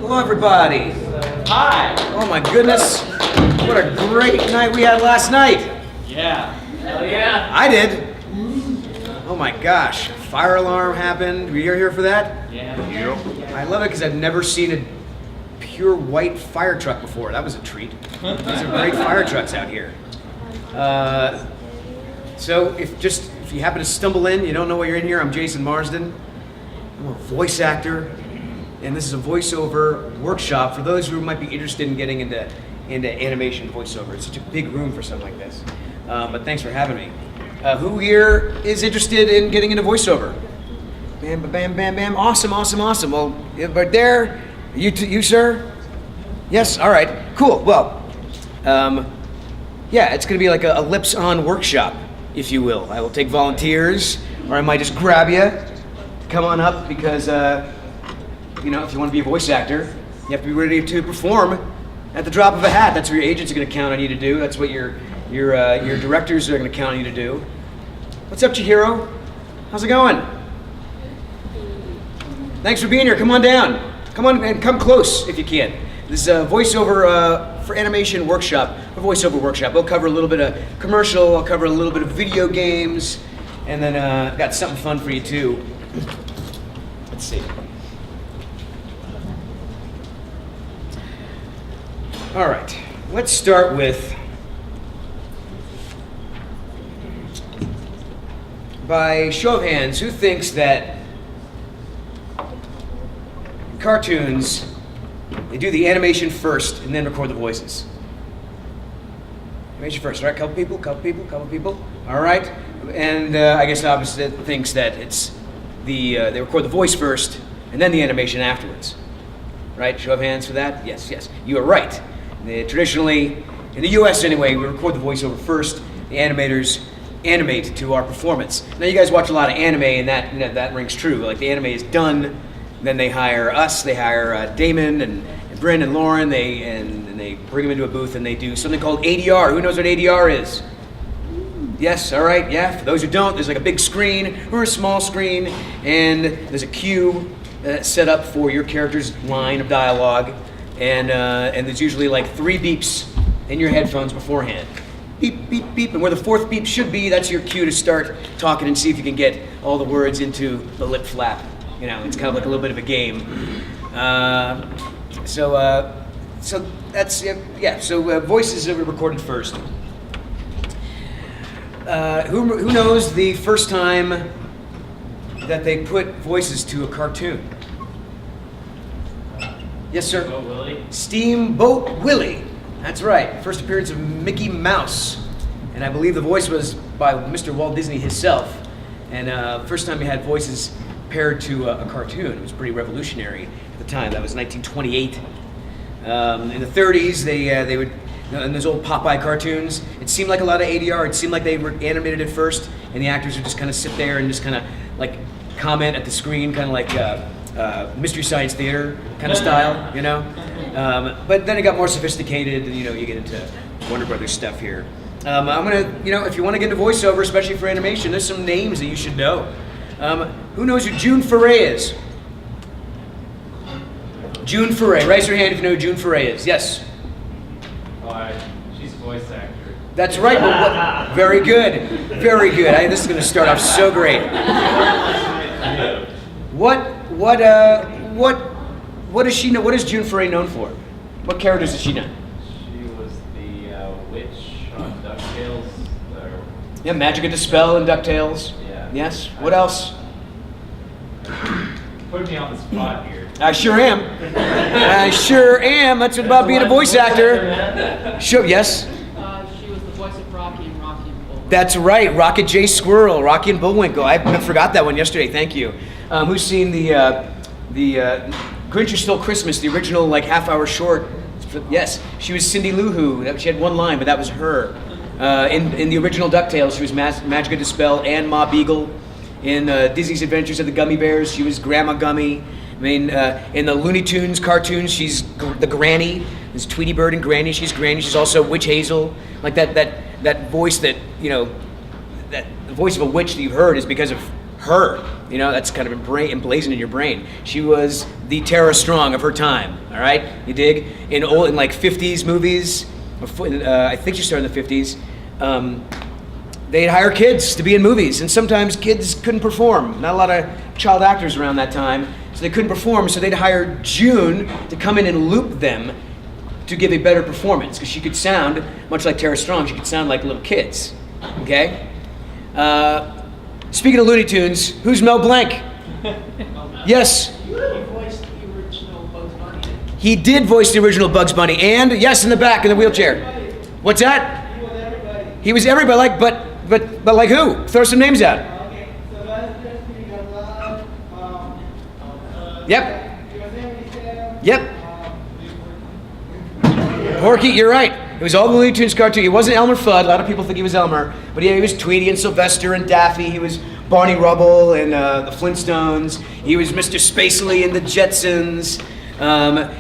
Hello, everybody. Hi. Oh my goodness, what a great night we had last night. Yeah. Hell yeah. I did. Oh my gosh, fire alarm happened. Were you here for that? Yeah. I love it because I've never seen a pure white fire truck before. That was a treat. These are great fire trucks out here. So if you happen to stumble in, you don't know why you're in here, I'm Jason Marsden. I'm a voice actor, and this is a voiceover workshop for those who might be interested in getting into animation voiceover. It's such a big room for something like this. But thanks for having me. Who here is interested in getting into voiceover? Bam, bam, bam, bam. Awesome, awesome, awesome. Well, right there, you sir? Yes, all right, cool. Well, yeah, it's gonna be like a lips on workshop, if you will. I will take volunteers, or I might just grab you. Come on up, because you know, if you want to be a voice actor, you have to be ready to perform at the drop of a hat. That's what your agents are going to count on you to do. That's what your directors are going to count on you to do. What's up, Chihiro? How's it going? Thanks for being here. Come on down. Come on and come close if you can. This is a voiceover for animation workshop, a voiceover workshop. We'll cover a little bit of commercial. I'll cover a little bit of video games, and then got something fun for you too. Let's see. All right, let's start with, by show of hands, who thinks that cartoons, they do the animation first and then record the voices? Animation first, right? Couple people. All right, and I guess the opposite thinks that it's they record the voice first and then the animation afterwards. Right? Show of hands for that? Yes, yes. You are right. Traditionally, in the US anyway, we record the voiceover first. The animators animate to our performance. Now you guys watch a lot of anime, and that rings true. Like the anime is done, then they hire us. They hire Damon and Bryn and Lauren. They bring them into a booth and they do something called ADR. Who knows what ADR is? Yes, all right, yeah. For those who don't, there's like a big screen or a small screen, and there's a cue set up for your character's line of dialogue, and there's usually like 3 beeps in your headphones beforehand. Beep, beep, beep, and where the 4th beep should be, that's your cue to start talking and see if you can get all the words into the lip flap. You know, it's kind of like a little bit of a game. So that's, yeah, so voices are recorded first. Who knows the first time that they put voices to a cartoon? Yes, sir? Steamboat Willie. Steamboat Willie. That's right. First appearance of Mickey Mouse. And I believe the voice was by Mr. Walt Disney himself. And first time he had voices paired to a cartoon. It was pretty revolutionary at the time. That was 1928. In the 30s, they would, in those old Popeye cartoons, it seemed like a lot of ADR. It seemed like they were animated at first, and the actors would just kind of sit there and just kind of like comment at the screen, kind of like Mystery Science Theater kind of style, you know. But then it got more sophisticated, and you know, you get into Warner Brothers stuff here. I'm gonna, you know, if you want to get into voiceover, especially for animation, there's some names that you should know. Who knows who June Foray is? June Foray. Raise your hand if you know who June Foray is. Yes. She's a voice actor. That's right. Well, very good. Very good. This is going to start off so great. What does she know? What is June Foray known for? What characters does she know? She was the witch on DuckTales. Yeah, Magic and Dispel and DuckTales. Yeah. Yes. What else? Put me on the spot here. I sure am. I sure am. That's about being a voice actor. Sure. Yes. She was the voice of Rocky and Rocky and Bullwinkle. That's right. Rocket J. Squirrel, Rocky and Bullwinkle. I forgot that one yesterday. Thank you. Who's seen the Grinch Who Stole Christmas, the original like half-hour short? Yes. She was Cindy Lou Who. She had one line, but that was her. In the original DuckTales, she was Magic and Dispel and Ma Beagle. In Disney's Adventures of the Gummy Bears, she was Grandma Gummy. I mean, in the Looney Tunes cartoons, she's the Granny. There's Tweety Bird and Granny. She's Granny. She's also Witch Hazel. Like that voice that, you know, that the voice of a witch that you've heard is because of her. You know, that's kind of emblazoned in your brain. She was the Tara Strong of her time. All right, you dig? In like 50s movies, I think she started in the 50s. They'd hire kids to be in movies, and sometimes kids couldn't perform. Not a lot of child actors around that time, so they couldn't perform. So they'd hire June to come in and loop them to give a better performance, because she could sound much like Tara Strong. She could sound like little kids. Okay. Speaking of Looney Tunes, who's Mel Blanc? Yes. He voiced the original Bugs Bunny. He did voice the original Bugs Bunny, and yes, in the back in the wheelchair. What's that? He was everybody. He was everybody, like, but like who? Throw some names out. Okay, so that's Yep. Yep. Porky, you're right. It was all the Looney Tunes cartoon. He wasn't Elmer Fudd. A lot of people think he was Elmer, but yeah, he was Tweety and Sylvester and Daffy. He was Barney Rubble and the Flintstones. He was Mr. Spacely in the Jetsons.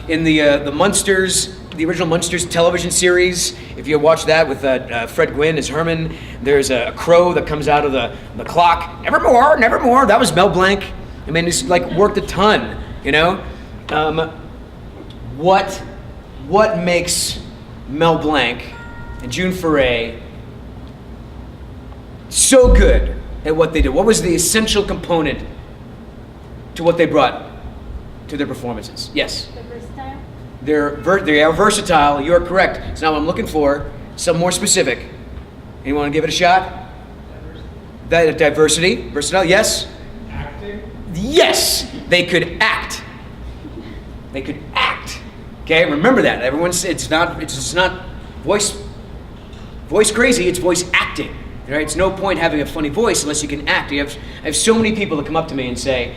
In the Munsters, the original Munsters television series. If you watch that with Fred Gwynn as Herman, there's a crow that comes out of the clock. Nevermore, nevermore. That was Mel Blanc. I mean, he's like worked a ton, you know. What makes Mel Blanc and June Foray so good at what they do? What was the essential component to what they brought to their performances? Yes? The versatile? They are versatile. You are correct. It's not what I'm looking for. Something more specific. Anyone want to give it a shot? Diversity. Versatile, yes? Acting. Yes! They could act. They could act. Okay, remember that. It's not voice crazy, it's voice acting. Right? It's no point having a funny voice unless you can act. I have so many people that come up to me and say,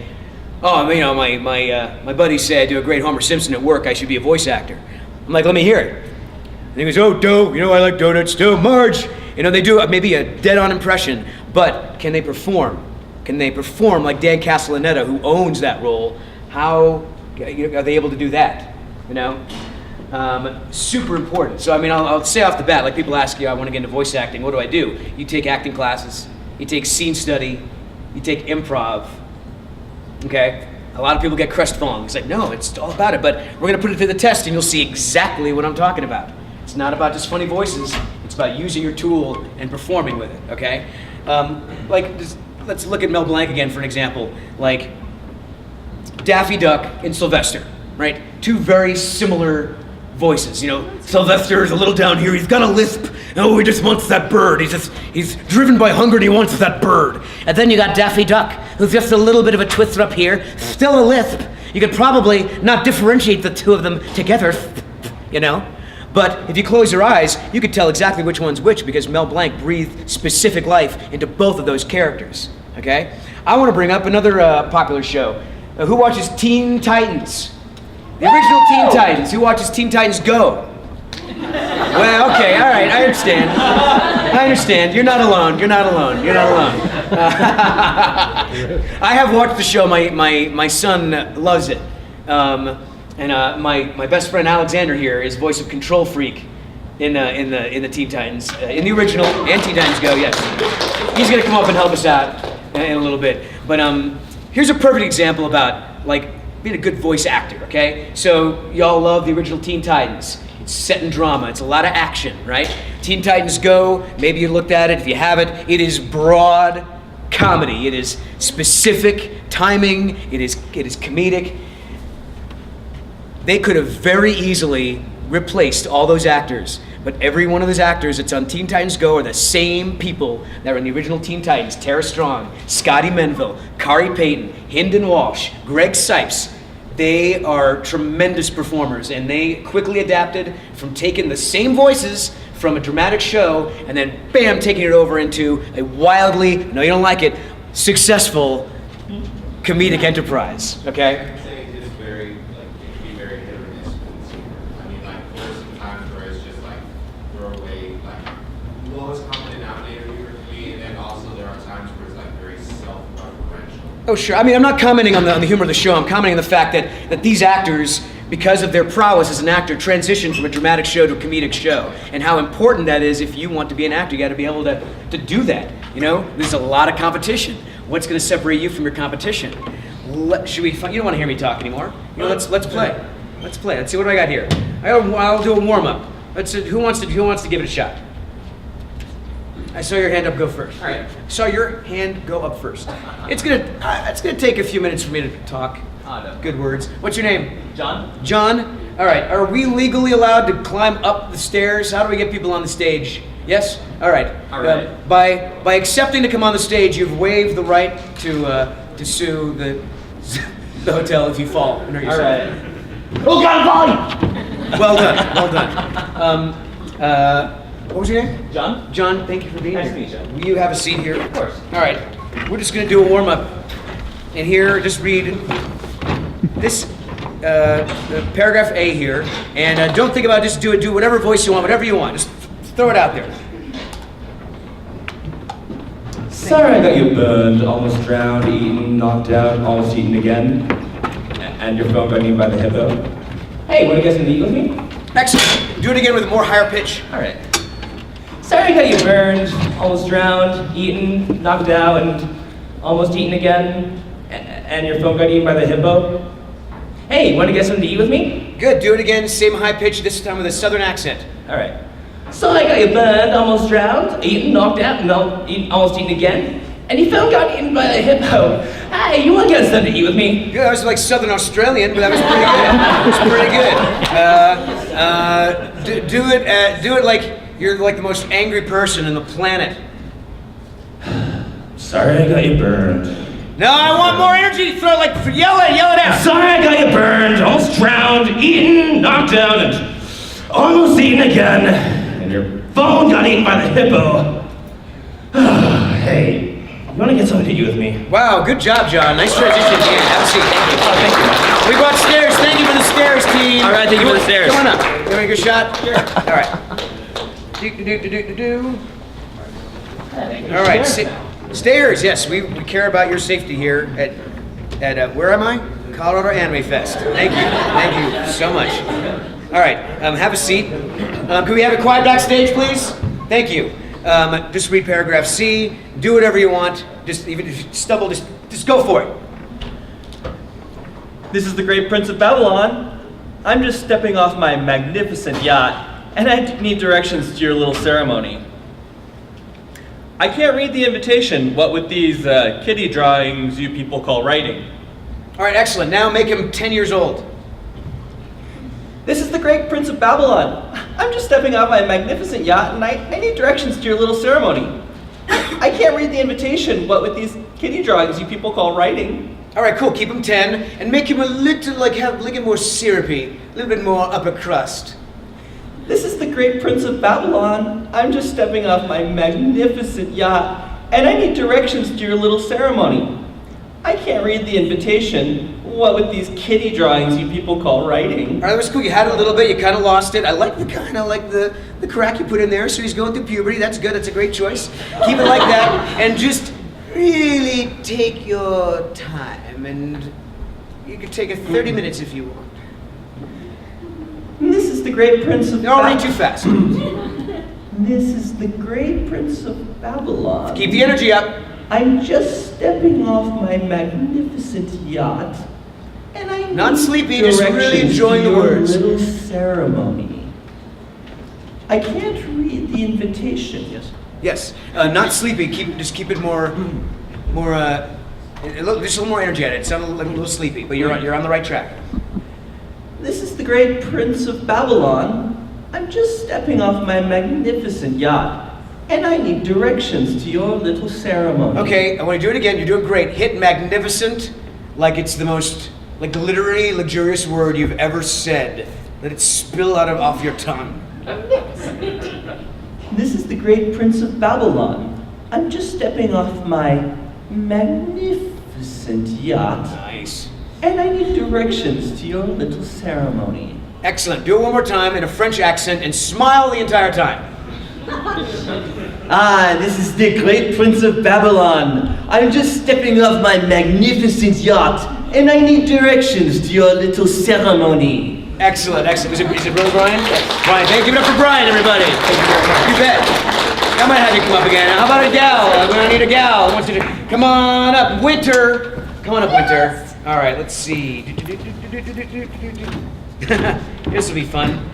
"Oh, you know, my buddy said I do a great Homer Simpson at work. I should be a voice actor." I'm like, "Let me hear it." And he goes, "Oh, Doe, you know I like donuts too. Marge." You know, they do maybe a dead-on impression, but can they perform? Can they perform like Dan Castellaneta, who owns that role? How are they able to do that? You know, super important. So I mean, I'll say off the bat, like people ask you, I want to get into voice acting. What do I do? You take acting classes. You take scene study. You take improv. Okay? A lot of people get crestfallen. It's like, no, it's all about it. But we're going to put it to the test, and you'll see exactly what I'm talking about. It's not about just funny voices. It's about using your tool and performing with it. Okay? Let's look at Mel Blanc again for an example. Like Daffy Duck and Sylvester, right? Two very similar voices. You know, Sylvester is a little down here. He's got a lisp. Oh, he just wants that bird. He's driven by hunger and he wants that bird. And then you got Daffy Duck, who's just a little bit of a twister up here, still a lisp. You could probably not differentiate the two of them together, you know? But if you close your eyes, you could tell exactly which one's which because Mel Blanc breathed specific life into both of those characters, okay? I want to bring up another popular show. Who watches Teen Titans? The original Teen Titans. Who watches Teen Titans Go? Well, okay, all right, I understand. I understand. You're not alone. You're not alone. You're not alone. I have watched the show. My son loves it. My best friend Alexander here is voice of Control Freak in the Teen Titans, in the original and Teen Titans Go. Yes, he's gonna come up and help us out in a little bit. But here's a perfect example about like being a good voice actor. Okay, so y'all love the original Teen Titans. It's set in drama. It's a lot of action, right? Teen Titans Go. Maybe you looked at it. If you haven't, it is broad comedy. It is specific timing. It is comedic. They could have very easily replaced all those actors, but every one of those actors that's on Teen Titans Go are the same people that were in the original Teen Titans. Tara Strong, Scotty Menville, Kari Payton, Hynden Walsh, Greg Sipes. They are tremendous performers, and they quickly adapted from taking the same voices from a dramatic show and then, bam, taking it over into a wildly, no, you don't like it, successful comedic enterprise, okay? I'd say it is very, like, it can be very hit or miss with the consumer. I mean, like, there's some times where it's just like throwaway, like, lowest common denominator humor to me, and then also there are times where it's like very self-referential. Oh, sure. I mean, I'm not commenting on the humor of the show. I'm commenting on the fact that these actors, because of their prowess as an actor, transition from a dramatic show to a comedic show. And how important that is if you want to be an actor. You got to be able to do that. You know, there's a lot of competition. What's going to separate you from your competition? Should we? You don't want to hear me talk anymore. You know, let's play. Let's play. Let's see what do I got here. I'll do a warm up. Let's. Who wants to give it a shot? I saw your hand up. Go first. All right. Saw your hand go up first. It's gonna take a few minutes for me to talk. No. Good words. What's your name? John? John. All right. Are we legally allowed to climb up the stairs? How do we get people on the stage? Yes. All right. All right. By accepting to come on the stage, you've waived the right to sue the hotel if you fall and hurt All yourself. right. Oh God, Polly! Well done. Well done. What was your name? John? John. Thank you for being Nice here. to meet you. Will you have a seat here? Of course. All right. We're just gonna do a warm up. And here, just read this the paragraph A here, and don't think about it. Just do whatever voice you want, whatever you want. Just throw it out there. Sorry I got you burned, almost drowned, eaten, knocked out, almost eaten again. And your phone got eaten by the hippo. Hey, wanna get some to eat with me? Excellent. Do it again with a more higher pitch. Alright. Sorry I got you burned, almost drowned, eaten, knocked out, and almost eaten again. And your phone got eaten by the hippo. Hey, wanna get something to eat with me? Good. Do it again. Same high pitch. This time with a southern accent. Alright. So I got you burned, almost drowned, eaten, knocked out, and almost eaten again. And your phone got eaten by the hippo. Hey, you wanna get something to eat with me? Yeah, that was like Southern Australian, but that was pretty good. Do it like you're like the most angry person in the planet. Sorry I got you burned. No, I want more energy. Yell it out. Sorry I got you burned, almost drowned, eaten, knocked out, and almost eaten again. And your phone got eaten by the hippo. Hey, you wanna get something to eat with me? Wow, good job, John. Nice transition at the end. Have a seat. Thank you. Oh, thank you. We brought stairs. Thank you for the stairs, team. All right, thank you for the stairs. Come on up. You want to make a shot? Sure. All right. Do. All right. Stairs. Yes, we care about your safety here at where am I? Colorado Anime Fest. Thank you so much. All right. Have a seat. Can we have it quiet backstage, please? Thank you. Just read paragraph C. Do whatever you want. Just even if you stumble, just go for it. This is the great Prince of Babylon. I'm just stepping off my magnificent yacht, and I need directions to your little ceremony. I can't read the invitation, what with these kitty drawings you people call writing. All right, excellent. Now make him 10 years old. This is the great Prince of Babylon. I'm just stepping off my magnificent yacht, and I need directions to your little ceremony. I can't read the invitation, what with these kitty drawings you people call writing. All right, cool. Keep him 10 and make him a little more syrupy, a little bit more upper crust. This is the great Prince of Babylon. I'm just stepping off my magnificent yacht, and I need directions to your little ceremony. I can't read the invitation, what with these kitty drawings you people call writing. All right, that was cool. You had it a little bit. You kind of lost it. I like the crack you put in there. So he's going through puberty. That's good. That's a great choice. Keep it like that, and just really take your time. And you could take 30 minutes if you want. This is the great Prince of Don't read too fast. This is the great Prince of Babylon. Keep the energy up. I'm just stepping off my magnificent yacht, and I need Not sleepy, just really directions enjoying to the your words. little ceremony. I can't read the invitation. Yes. Not sleepy. Just keep it more. Just a little more energy at it. It sounded a little sleepy, but you're on the right track. This is the great Prince of Babylon. I'm just stepping off my magnificent yacht, and I need directions to your little ceremony. Okay, I want to do it again. You're doing great. Hit magnificent like it's the most literary, luxurious word you've ever said. Let it spill off your tongue. This is the great Prince of Babylon. I'm just stepping off my magnificent yacht, Nice. and I need directions to your little ceremony. Excellent. Do it one more time in a French accent and smile the entire time. This is the great Prince of Babylon. I'm just stepping off my magnificent yacht, and I need directions to your little ceremony. Excellent. Is it really Brian? Brian, give it up for Brian, everybody. You bet. I might have you come up again. How about a gal? We're gonna need a gal. I want you to come on up, Winter. Come on up, Winter. All right, let's see. This will be fun.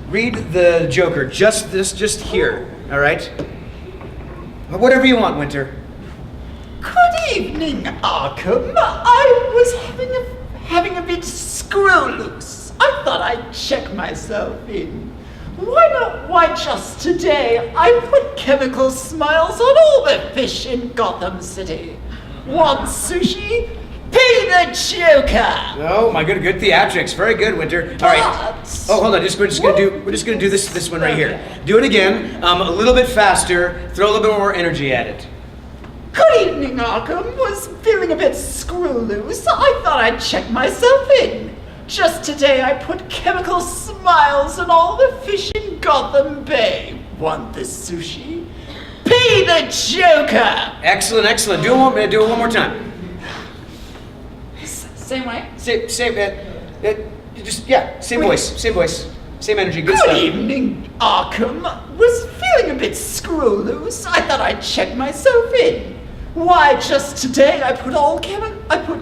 Read the Joker. Just here. All right. Whatever you want, Winter. Good evening, Arkham. I was having a bit screw loose. I thought I'd check myself in. Why just today I put chemical smiles on all the fish in Gotham City. Want sushi? Pay the Joker! Oh my good theatrics. Very good, Winter. All right. Oh, hold on. We're just gonna do this one right here. Do it again. A little bit faster. Throw a little bit more energy at it. Good evening, Arkham. Was feeling a bit screw loose. I thought I'd check myself in. Just today I put chemical smiles on all the fish in Gotham Bay. Want the sushi? Pay the Joker! Excellent. Do it one more time. Same way? Same voice. Same energy. Good Good stuff. evening, Arkham. Was feeling a bit screw loose. I thought I'd check myself in. Why, just today I put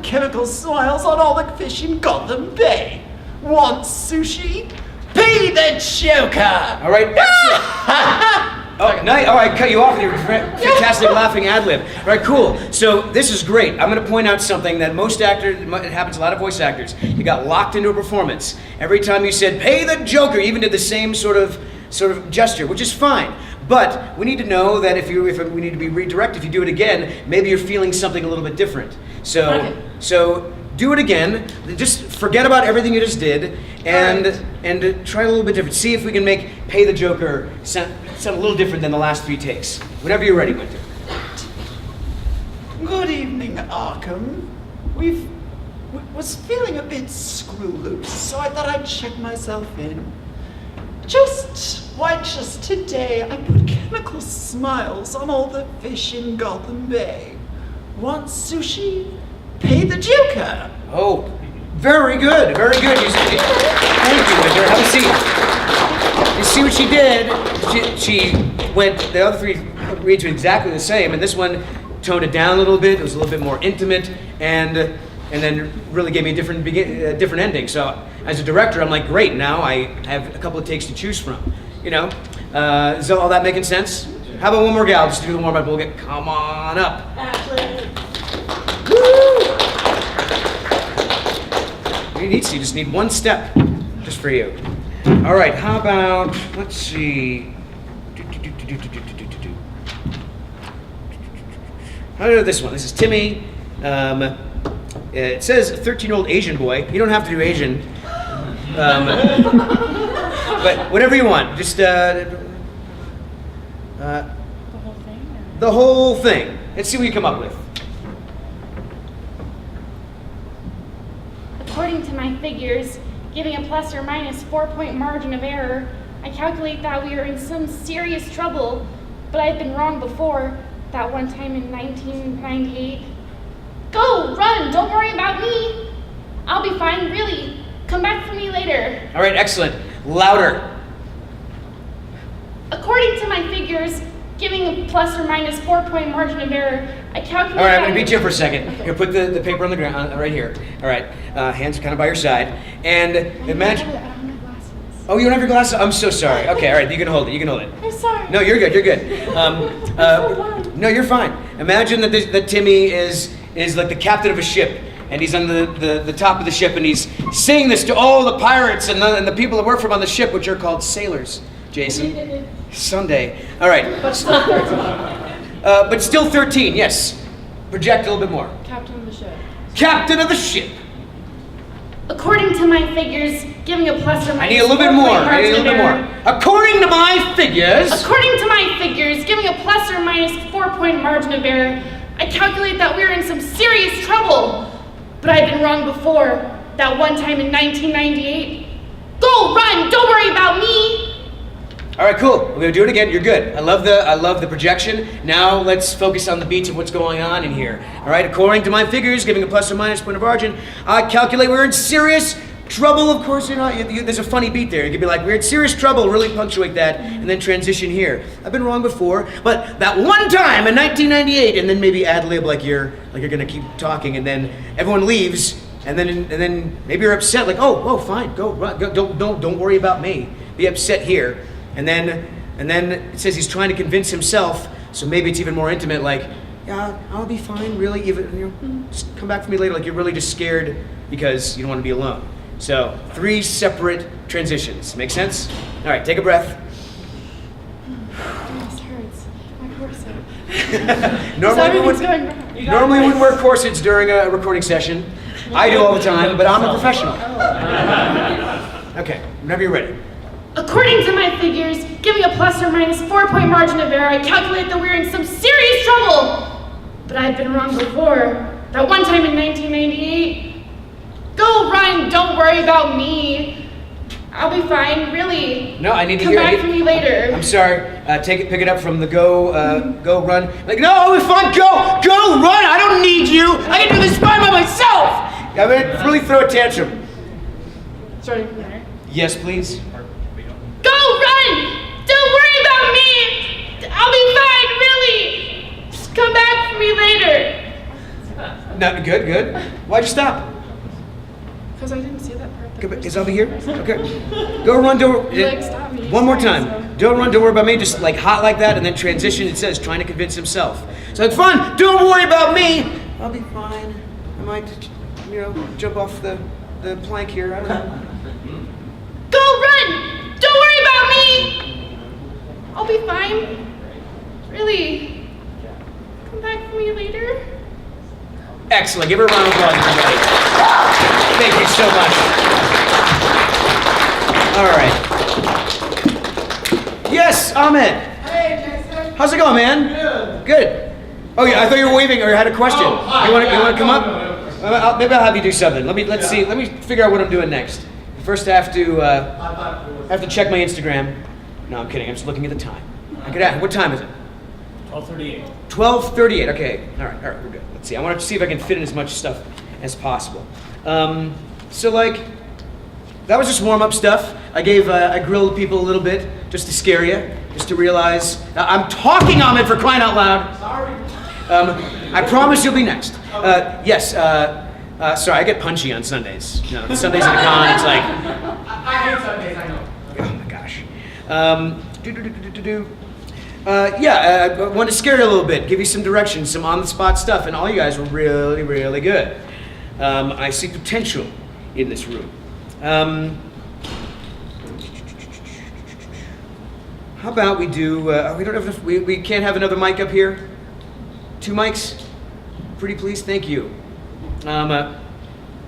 chemical smiles on all the fish in Gotham Bay. Want sushi? Pay the Joker! All right, excellent. Oh, nice. Oh, I cut you off with your fantastic laughing ad-lib. All right, cool. So this is great. I'm going to point out something that most actors, it happens to a lot of voice actors. You got locked into a performance. Every time you said, pay the Joker, you even did the same sort of gesture, which is fine. But we need to know that if we need to be redirected, if you do it again, maybe you're feeling something a little bit different. So do it again. Just forget about everything you just did and try a little bit different. See if we can make Pay the Joker sound a little different than the last 3 takes. Whenever you're ready, Winter. Good evening, Arkham. Was feeling a bit screw loose, so I thought I'd check myself in. Just today I put chemical smiles on all the fish in Gotham Bay. Want sushi? Pay the Joker! Oh, very good. Thank you, Winter. Have a seat. You see what she did? She went, the other 3 reads were exactly the same, and this one toned it down a little bit. It was a little bit more intimate, and then really gave me a different ending. So as a director, I'm like, great, now I have a couple of takes to choose from. You know? Is all that making sense? How about one more gal? Just do the warm-up. We'll get, come on up. Ashley. You just need one step, just for you. All right, how about, let's see. How about this one? This is Timmy. It says 13-year-old Asian boy. You don't have to do Asian. But whatever you want. Just The whole thing? the whole thing. Let's see what you come up with. According to my figures, giving a plus or minus 4-point margin of error, I calculate that we are in some serious trouble, but I've been wrong before, that one time in 1998. Go, run, don't worry about me. I'll be fine, really. Come back for me later. All right, excellent. Louder. According to my figures, giving a plus or minus 4-point margin of error, I calculate All right, I'm that gonna beat you for a second. Okay. Here, put the paper on the ground, right here. All right, hands kind of by your side. And imagine, I don't have my glasses. oh, you don't have your glasses? I'm so sorry. Okay, all right, you can hold it, I'm sorry. No, you're good. No, you're fine. Imagine that Timmy is like the captain of a ship, and he's on the top of the ship, and he's saying this to all the pirates and the people that work for him on the ship, which are called sailors, Jason. Sunday. All right. But still 13. But still 13, yes. Project a little bit more. Captain of the ship. Captain of the ship. According to my figures, giving a plus or minus I need a little bit 4-point more. I need a margin little bit of more. error. According to my figures. According to my figures, giving a plus or minus 4-point margin of error, I calculate that we're in some serious trouble. But I've been wrong before, that one time in 1998. Go, run, don't worry about me. All right, cool. We're gonna do it again. You're good. I love the projection. Now let's focus on the beats of what's going on in here. All right. According to my figures, giving a plus or minus point of margin, I calculate we're in serious Trouble, of course, there's a funny beat there. You could be like, we're in serious trouble, really punctuate that, and then transition here. I've been wrong before, but that one time in 1998, and then maybe ad-lib like you're gonna keep talking, and then everyone leaves, and then maybe you're upset, like, oh, fine, go, run, go, don't worry about me. Be upset here, and then it says he's trying to convince himself, so maybe it's even more intimate, like, yeah, I'll be fine, really, even, just come back for me later, like you're really just scared because you don't want to be alone. So, 3 separate transitions. Make sense? All right, take a breath. This hurts. My corset. Normally, going wrong. we wouldn't wear corsets during a recording session. I do all the time, but I'm a professional. Okay, whenever you're ready. According to my figures, giving a plus or minus 4-point margin of error, I calculate that we're in some serious trouble. But I've been wrong before. That one time in 1998. Go run, don't worry about me. I'll be fine, really. No, I need to Come hear back for me later. I'm sorry. Pick it up from the go run. Like, no, we're fine. Go run. I don't need you. I can do this fine by myself. I'm gonna really throw a tantrum. Starting from there. Yes, please. Go run! Don't worry about me! I'll be fine, really! Just come back for me later. No, good. Why'd you stop? Because I didn't see that part. Is over here? Okay. Go run, don't. You, like, stopped me. One more Sorry, time. Don't run, don't worry about me. Just like hot like that, and then transition. It says trying to convince himself. So like, fun. Don't worry about me. I'll be fine. I might, jump off the plank here. I don't know. Go run! Don't worry about me! I'll be fine. Really. Come back for me later. Excellent. Give her a round of applause, everybody. Thank you so much. All right. Yes, Ahmed. Hey, Jason. How's it going, man? Good. Good. Oh yeah, I thought you were waving or had a question. Oh, hi. You want to Yeah, come up? no. Maybe I'll have you do something. Let's see. Let me figure out what I'm doing next. First, I have to check my Instagram. No, I'm kidding. I'm just looking at the time. I could ask, what time is it? 12:38. 12:38. Okay. All right. We're good. Let's see. I want to see if I can fit in as much stuff as possible. So like, that was just warm-up stuff. I grilled people a little bit just to scare you, just to realize I'm talking, Ahmed, for crying out loud. Sorry. I promise you'll be next. Yes. Sorry, I get punchy on Sundays. Sundays at the con, it's like. I hate Sundays, I know. Oh my gosh. I wanted to scare you a little bit, give you some direction, some on-the-spot stuff, and all you guys were really, really good. I see potential in this room. How about we do? We don't have enough. We can't have another mic up here. 2 mics, pretty please. Thank you.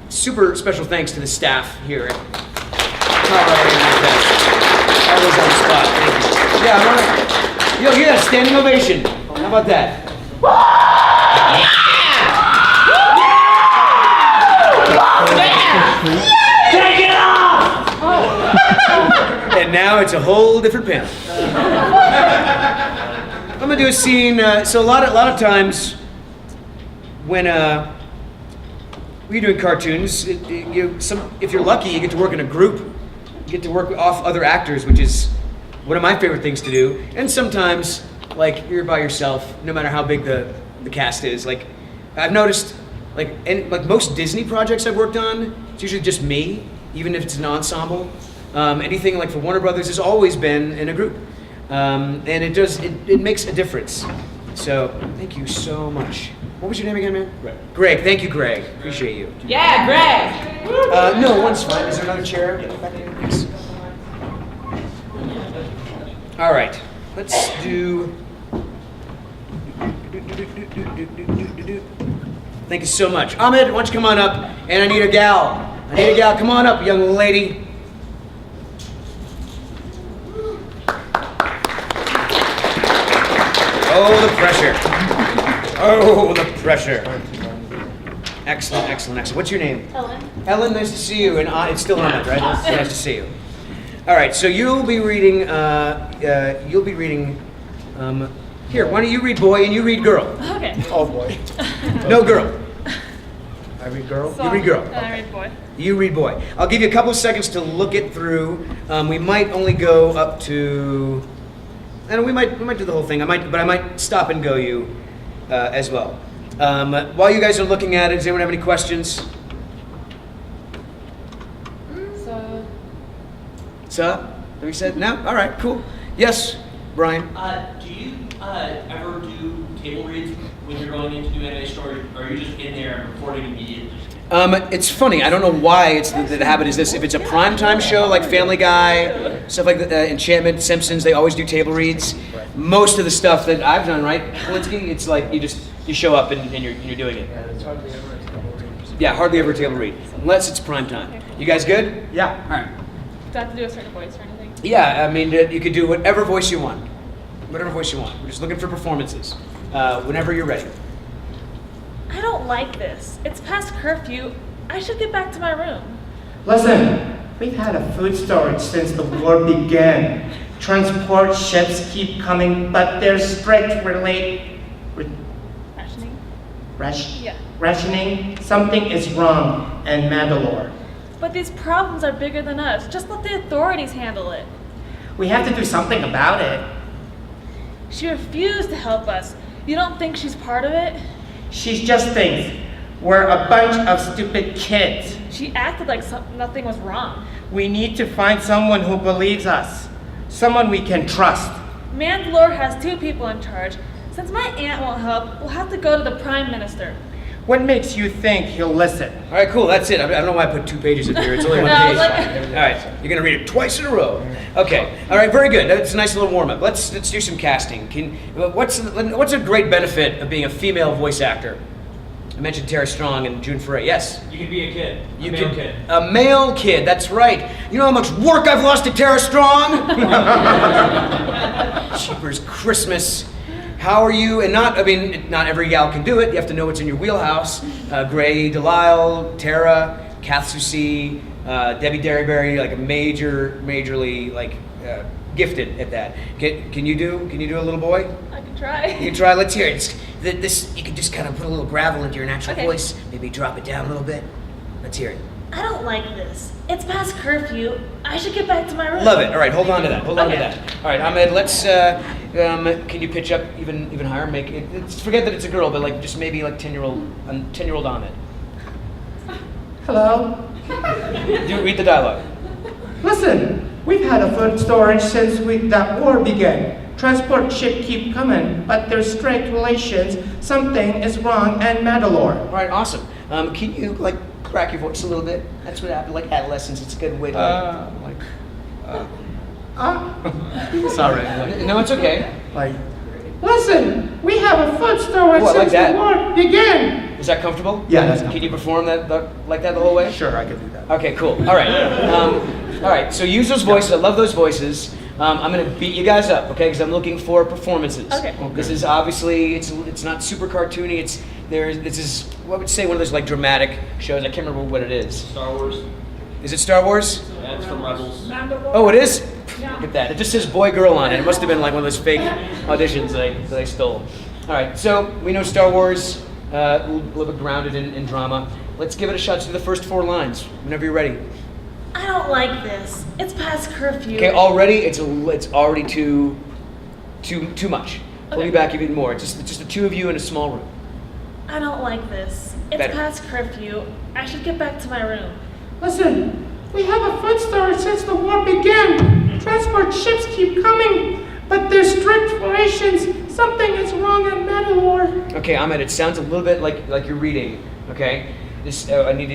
Super special thanks to the staff here at Always on the spot. Thank you. Yeah, all right. Yo, yeah, standing ovation. How about that? Take it off! And now it's a whole different panel. I'm gonna do a scene. So a lot of times when you're doing cartoons, if you're lucky, you get to work in a group. You get to work off other actors, which is one of my favorite things to do. And sometimes, like, you're by yourself, no matter how big the cast is. Like, I've noticed, like most Disney projects I've worked on, it's usually just me, even if it's an ensemble. Anything like for Warner Brothers has always been in a group. And it makes a difference. So, thank you so much. What was your name again, man? Greg. Greg, thank you, Greg. Appreciate you. Yeah, Greg. No, one's fine. Is there another chair? Back there, thanks. All right, let's do. Thank you so much. Ahmed, why don't you come on up? And I need a gal. Come on up, young lady. Oh, the pressure. Oh, the pressure. Excellent. What's your name? Ellen. Ellen, nice to see you. And it's still Ahmed, right? Nice to see you. All right, so you'll be reading. Here, why don't you read boy and you read girl? Okay. Oh boy. No girl. I read girl. So, You read girl. And I read boy. You read boy. I'll give you a couple of seconds to look it through. We might only go up to, and we might do the whole thing. I might stop and go you as well. While you guys are looking at it, does anyone have any questions? So, Sir, have you said no? All right, cool. Yes, Brian. Do you ever do table reads when you're going in to do animation, or are you just in there and recording immediately? It's funny. I don't know why it's the habit is this. If it's a primetime show like Family Guy, stuff like Enchantment, Simpsons, they always do table reads. Most of the stuff that I've done, right, Polinsky, it's like you show up and you're doing it. Yeah, hardly ever a table read, unless it's primetime. You guys good? Yeah. All right. do I have to do a certain voice or anything? Yeah, I mean, you could do whatever voice you want. Whatever voice you want. We're just looking for performances. Whenever you're ready. I don't like this. It's past curfew. I should get back to my room. Listen, we've had a food storage since the war began. Transport ships keep coming, but there's strict Rationing? Yeah. rationing. Something is wrong in Mandalore. But these problems are bigger than us. Just let the authorities handle it. We have to do something about it. She refused to help us. You don't think she's part of it? She just thinks we're a bunch of stupid kids. She acted like nothing was wrong. We need to find someone who believes us. Someone we can trust. Mandalore has 2 people in charge. Since my aunt won't help, we'll have to go to the Prime Minister. What makes you think he'll listen? All right, cool. That's it. I don't know why I put 2 pages in here. It's only one No, page. like- All right, you're gonna read it twice in a row. Okay. All right, very good. That's a nice little warm up. Let's do some casting. What's a great benefit of being a female voice actor? I mentioned Tara Strong and June Foray. Yes. You can be a kid. You a male can- kid. A male kid. That's right. You know how much work I've lost to Tara Strong? Jeepers Christmas. How are you? And not every gal can do it. You have to know what's in your wheelhouse. Gray Delisle, Tara, Kath Soucy, Debbie Derryberry, like majorly gifted at that. Can you do a little boy? I can try. You can try. Let's hear it. This you can just kind of put a little gravel into your natural Okay. voice. Maybe drop it down a little bit. Let's hear it. I don't like this. It's past curfew. I should get back to my room. Love it. All right, hold on to that. Hold on to Okay. that. All right, Ahmed. Let's. Can you pitch up even higher? Make it. Forget that it's a girl, but like just maybe like 10-year-old Ahmed. Hello? Do read the dialogue. Listen, we've had a food storage since that war began. Transport ship keep coming, but there's strict relations. Something is wrong in Mandalore. All right, awesome. Can you like crack your voice a little bit? That's what happened. Like adolescence, it's a good way to Sorry. No, it's okay. Listen, we have a food storage What, like since that? the war began. Is that comfortable? Yeah, that's Can you perform that like that the whole way? Sure, I can do that. Okay, cool. All right. All right. So use those voices. I love those voices. I'm gonna beat you guys up, okay? Because I'm looking for performances. Okay. This is obviously it's not super cartoony. This is what would you say one of those like dramatic shows. I can't remember what it is. Star Wars. Is it Star Wars? That's from Rebels. Oh, it is. Look at that. It just says boy girl on it. It must have been like one of those fake auditions that I stole. All right. So we know Star Wars. A little bit grounded in drama. Let's give it a shot. Do the first 4 lines whenever you're ready. I don't like this. It's past curfew. Okay, already it's already too much. Pull Okay. you back even more. It's just the 2 of you in a small room. I don't like this. It's Better. past curfew. I should get back to my room. Listen, we have a food storage since the war began. Transport ships keep coming, but there's strict relations. Something is wrong in Mandalore. Okay, Ahmed, it sounds a little bit like you're reading. Okay, I need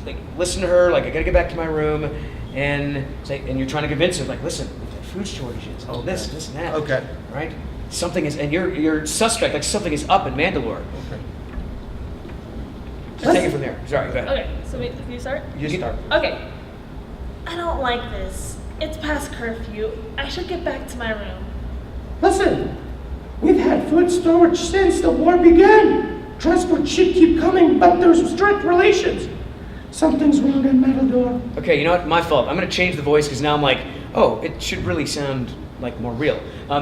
to listen to her. Like I gotta get back to my room, and you're trying to convince her. Like, listen, food shortages. Oh, this and that. Okay. Right. Something is, and you're suspect. Like something is up in Mandalore. Okay. Just take it from there. Sorry, go ahead. Okay, so can you start? You start. Okay. I don't like this. It's past curfew. I should get back to my room. Listen, we've had food storage since the war began. Transport ship keep coming, but there's strict relations. Something's wrong in Mandalore. Okay, you know what? My fault. I'm gonna change the voice because now I'm like, oh, it should really sound like more real.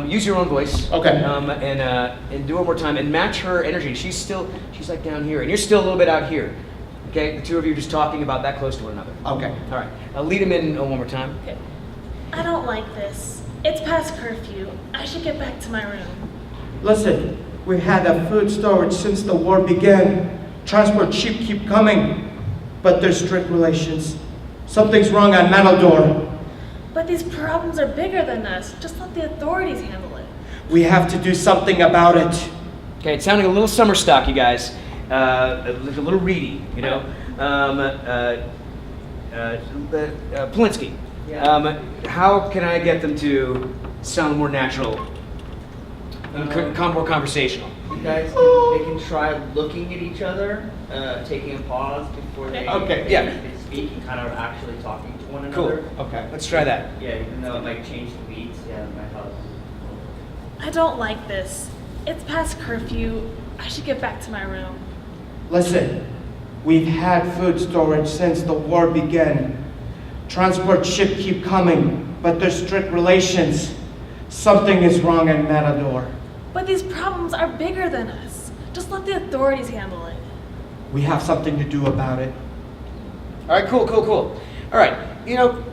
Use your own voice. Okay. And do it one more time and match her energy. She's like down here, and you're still a little bit out here. Okay, the two of you are just talking about that close to one another. Okay. All right. Lead him in one more time. Okay. I don't like this. It's past curfew. I should get back to my room. Listen, we had a food storage since the war began. Transport ship keep coming, but there's strict relations. Something's wrong on Matador. But these problems are bigger than us. Just let the authorities handle it. We have to do something about it. Okay, it's sounding a little summer stock, you guys. A little reedy, you know. Polinsky. How can I get them to sound more natural, more conversational? You guys, they can try looking at each other, taking a pause before they, they speak and kind of actually talking to one another. Cool. Okay, let's try that. Yeah, even though it might change the beats, yeah, it might help. I don't like this. It's past curfew. I should get back to my room. Listen, we've had food storage since the war began. Transport ship keep coming, but there's strict relations. Something is wrong in Matador. But these problems are bigger than us. Just let the authorities handle it. We have something to do about it. All right, cool. All right, you know,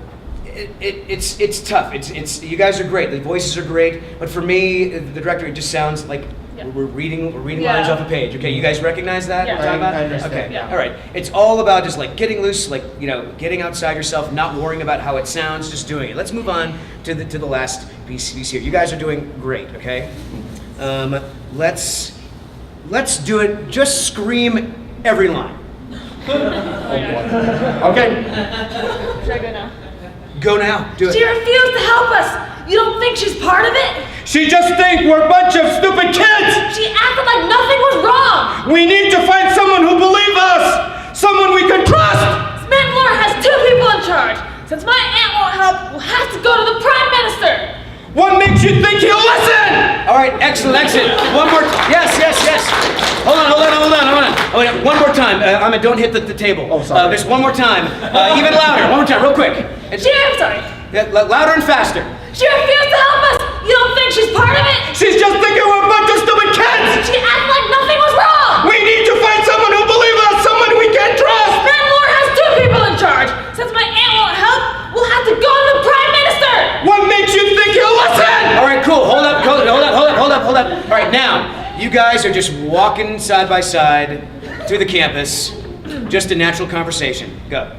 it's tough. It's you guys are great. The voices are great, but for me, the director, it just sounds like we're reading lines off a page. Okay, you guys recognize that? Yeah. What I'm talking about? I understand. Okay, Yeah. all right. It's all about just like getting loose, like getting outside yourself, not worrying about how it sounds, just doing it. Let's move on to the last piece here. You guys are doing great. Okay, let's do it. Just scream every line. Okay. Should I go now? Go now. Do She it. refused to help us. You don't think she's part of it? She just think we're a bunch of stupid kids! She acted like nothing was wrong. We need to find someone who believes us! Someone we can trust! Mandalore has 2 people in charge. Since my aunt won't help, we'll have to go to the Prime Minister. What makes you think he'll listen? All right, excellent. One more. Yes. Hold on. One more time. Ahmed, don't hit the table. Oh, sorry. Just one more time. Even louder. One more time, real quick. I'm sorry. Louder and faster. She refused to help us. You don't think she's part of it? She's just thinking we're a bunch of stupid kids! She acted like nothing was wrong. We need to find someone who believes us, someone we can trust! Mandalore has 2 people in charge. Since my aunt won't help, we'll have to go to the Prime Minister. What makes you think he'll listen? All right, cool. Hold up. All right, now, you guys are just walking side by side through the campus. Just a natural conversation. Go.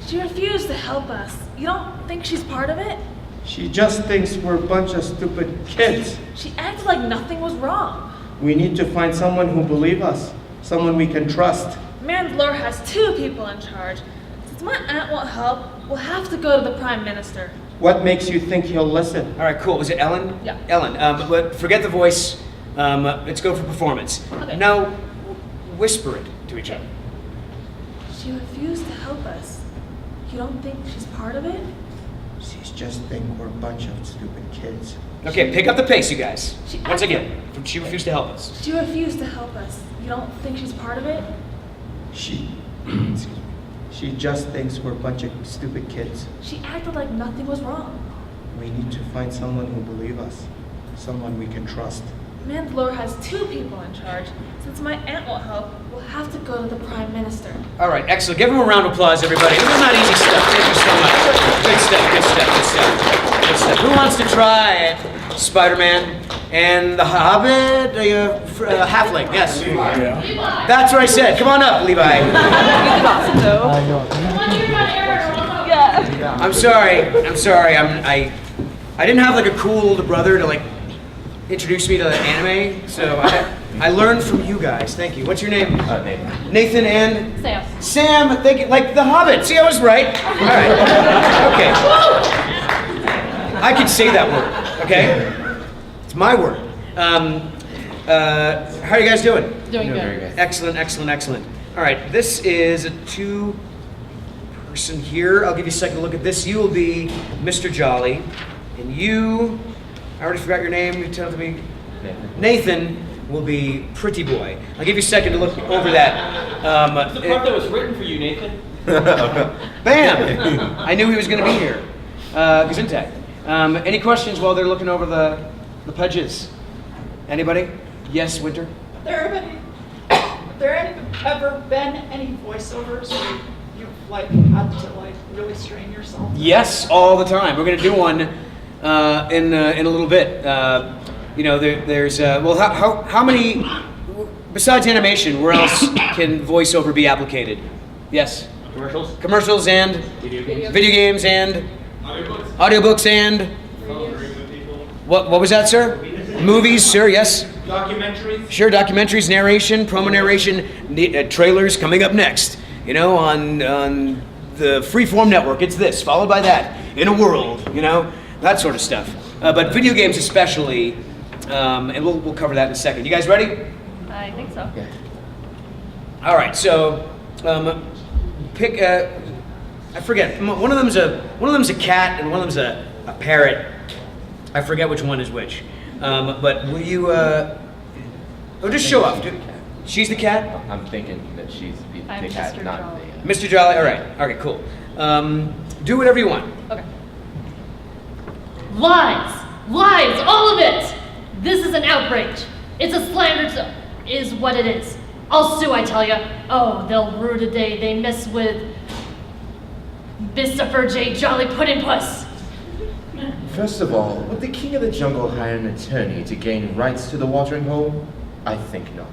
She refused to help us. You don't think she's part of it? She just thinks we're a bunch of stupid kids. She acted like nothing was wrong. We need to find someone who believes us, someone we can trust. Mandalore has 2 people in charge. Since my aunt won't help, we'll have to go to the Prime Minister. What makes you think he'll listen? All right, cool. Was it Ellen? Yeah. Ellen. But forget the voice. Let's go for performance. Okay. Now, whisper it to each other. She refused to help us. You don't think she's part of it? She's just think we're a bunch of stupid kids. Okay, pick up the pace, you guys. She Once acted- again, she refused to help us. She refused to help us. You don't think she's part of it? She just thinks we're a bunch of stupid kids. She acted like nothing was wrong. We need to find someone who believes us, someone we can trust. Mandalore has 2 people in charge. Since my aunt won't help, we'll have to go to the Prime Minister. All right, excellent. Give them a round of applause, everybody. This is not easy stuff. Thank you so much. Good stuff. Who wants to try it? Spider-Man and the Hobbit, halfling. Yes. That's what I said. Come on up, Levi. I'm sorry. I didn't have like a cool older brother to like introduce me to anime, so I learned from you guys. Thank you. What's your name? Nathan. Nathan and Sam. Sam. Thank you. Like the Hobbit. See, I was right. All right. Okay. I can say that word. Okay. It's my word. How are you guys doing? Doing good. Excellent. All right. This is a 2-person here. I'll give you a second to look at this. You will be Mr. Jolly, and you. I already forgot your name. You tell me. Nathan will be Pretty Boy. I'll give you a second to look over that. That's the part that was written for you, Nathan. Bam! I knew he was going to be here. Gesundheit. Any questions while they're looking over the pledges? Anybody? Yes, Winter? Everybody. there ever been any voiceovers where you've like had to like really strain yourself? Yes, all the time. We're going to do one in a little bit. There's well, how many besides animation? Where else can voiceover be applicated? Yes. Commercials and video games and audiobooks and what was that, sir? Movies, sir. Yes. Documentaries? Sure, documentaries, narration, promo narration, trailers coming up next. On the Freeform network, it's this, followed by that, in a world, that sort of stuff. But video games especially, and we'll cover that in a second. You guys ready? I think so. Yeah. All right, so pick. I forget. One of them's a cat, and one of them's a parrot. I forget which one is which. But will you? Just show off. She's the cat. I'm thinking that she's the cat, Mr. not Jolly. the. Mr. Jolly. All right. Okay. Cool. Do whatever you want. Okay. Lies! Lies! All of it! This is an outrage. It's a slander is what it is. I'll sue, I tell ya. Oh, they'll rue the day they mess with Christopher J. Jolly Puddin' Puss. First of all, would the king of the jungle hire an attorney to gain rights to the watering hole? I think not.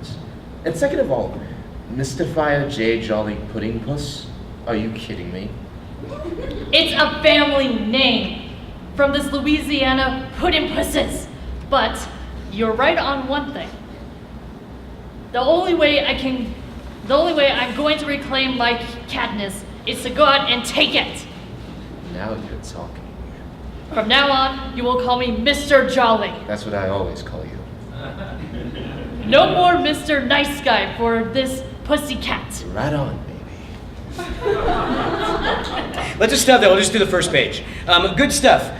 And second of all, Mr. Fire J. Jolly Pudding Puss? Are you kidding me? It's a family name from this Louisiana Puddin' Pusses. But you're right on one thing. The only way I'm going to reclaim my catness is to go out and take it. Now you're talking. From now on, you will call me Mr. Jolly. That's what I always call you. No more Mr. Nice Guy for this pussy cat. Right on, baby. Let's just stop there. We'll just do the first page. Good stuff.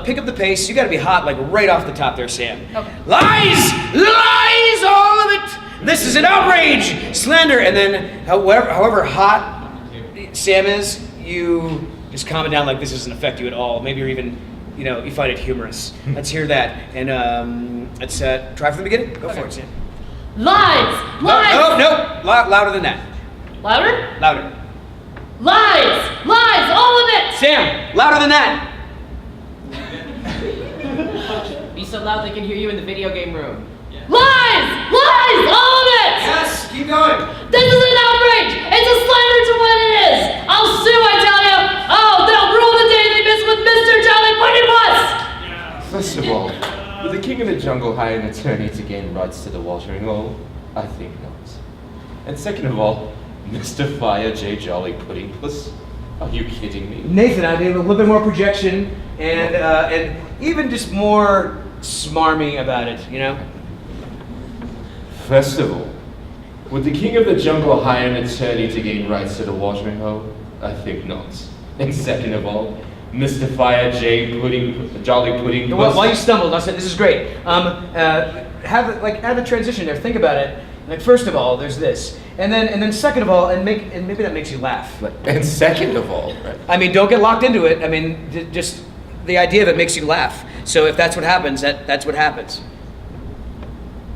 Pick up the pace. You got to be hot, like right off the top there, Sam. Okay. Lies, lies, all of it. This is an outrage, slander, and then however hot Sam is, you just calm it down like this doesn't affect you at all. Maybe you're even, you find it humorous. Let's hear that, and let's try from the beginning. Go for it, Sam. Lies! Lies! No, louder than that. Louder? Louder. Lies! Lies! All of it! Sam, louder than that. Be so loud they can hear you in the video game room. Lies! Lies! All of it! Yes, keep going. This is an outrage! It's a slander to what it is! I'll sue, I tell you! Oh, they'll rule the day they miss with Mr. Jolly Puddin' Puss! First of all, would the king of the jungle hire an attorney to gain rights to the watering hole? I think not. And second of all, Mr. Fire J. Jolly Pudding Puss? Are you kidding me? Nathan, I need a little bit more projection and even just more smarmy about it, First of all, would the king of the jungle hire an attorney to gain rights to the watering hole? I think not. And second of all, Mr. Fire J. Jolly Pudding Puss. While you stumbled, I said this is great. Have a transition there. Think about it. Like first of all, there's this, and then second of all, and maybe that makes you laugh. And second of all, right? I mean, don't get locked into it. I mean, just the idea of it makes you laugh. So if that's what happens, that's what happens.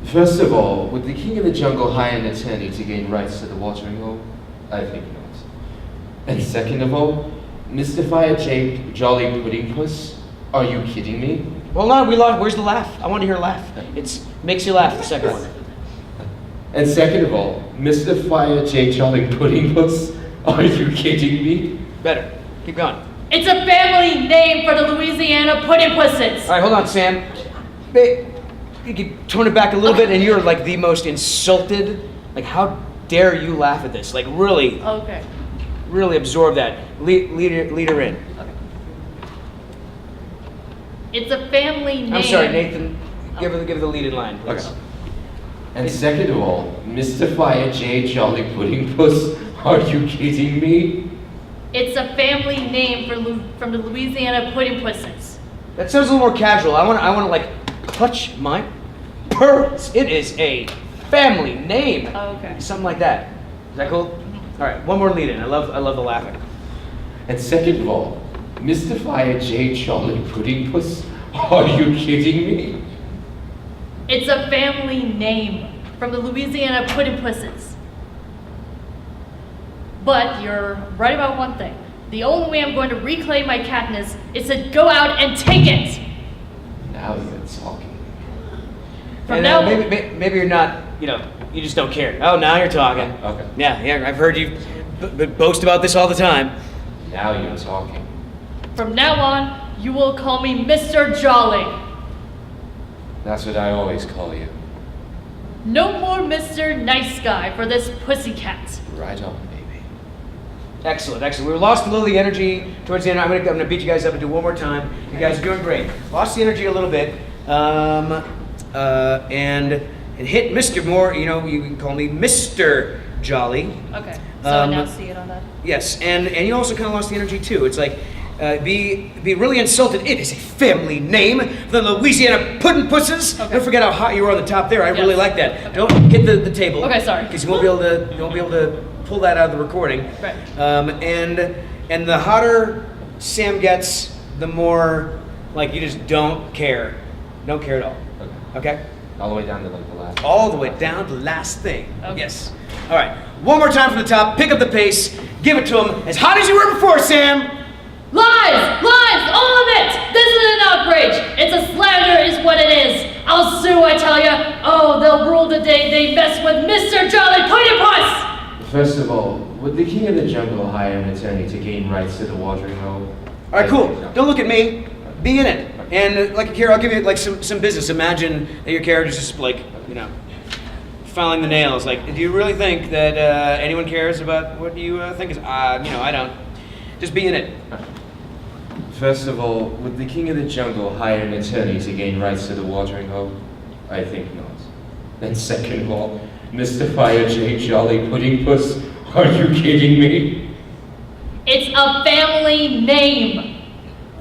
First of all, would the king of the jungle hire an attorney to gain rights to the watering hole? I think not. And second of all, Mr. Fire J. Jolly Pudding Puss? Are you kidding me? Well, no, where's the laugh? I want to hear a laugh. It makes you laugh, the second one. And second of all, Mr. Fire J. Jolly Pudding Puss? Are you kidding me? Better. Keep going. It's a family name for the Louisiana Puddin' Pusses. All right, hold on, Sam. You can tone it back a little bit, and you're like the most insulted. Like, how dare you laugh at this? Like, really. Okay. Really absorb that. Lead her in. Okay. It's a family name. I'm sorry, Nathan. Give her the lead in line, please. Okay. And second of all, Mr. Fire J. Jolly Pudding Puss? Are you kidding me? It's a family name from the Louisiana Puddin' Pusses. That sounds a little more casual. I want to like clutch my pearls. It is a family name. Oh, okay. Something like that. Is that cool? All right, one more lead in. I love the laughing. And second of all, Mr. Fire J. Jolly Pudding Puss? Are you kidding me? It's a family name from the Louisiana Puddin' Pusses. But you're right about one thing. The only way I'm going to reclaim my Katniss is to go out and take it. Now you're talking. From And now maybe you're not, you just don't care. Oh, now you're talking. Okay. Yeah, I've heard you boast about this all the time. Now you're talking. From now on, you will call me Mr. Jolly. That's what I always call you. No more Mr. Nice Guy for this pussycat. Right on, baby. Excellent. We lost a little of the energy towards the end. I'm gonna beat you guys up and do one more time. You guys are doing great. Lost the energy a little bit. And it hit Mr. Moore, you can call me Mr. Jolly. Okay, so I now see it on that. Yes, and you also kind of lost the energy too. It's like, be really insulted. It is a family name, the Louisiana Puddin' Pusses. Okay. Don't forget how hot you were on the top there. I really like that. Okay. Don't hit the table. Okay, sorry. Because you won't be able to pull that out of the recording. Right. And the hotter Sam gets, the more like you just don't care. Don't care at all. Okay? All the way down to like the last. All the way down to the last thing. Okay. Yes. All right. One more time from the top. Pick up the pace. Give it to him as hot as you were before, Sam. Lies! Lies! All of it! This is an outrage! It's a slander is what it is! I'll sue, I tell ya! Oh, they'll rule the day they mess with Mr. Jolly Puddin' First of all, would the King of the Jungle hire an attorney to gain rights to the watering hole? All right, cool. Don't look at me. Be in it. And like here, I'll give you like some business. Imagine that your character's just like, filing the nails. Like, do you really think that anyone cares about what you think is? I don't. Just be in it. First of all, would the King of the Jungle hire an attorney to gain rights to the watering hole? I think not. And second of all, Mr. Fire J. Jolly Pudding Puss, are you kidding me? It's a family name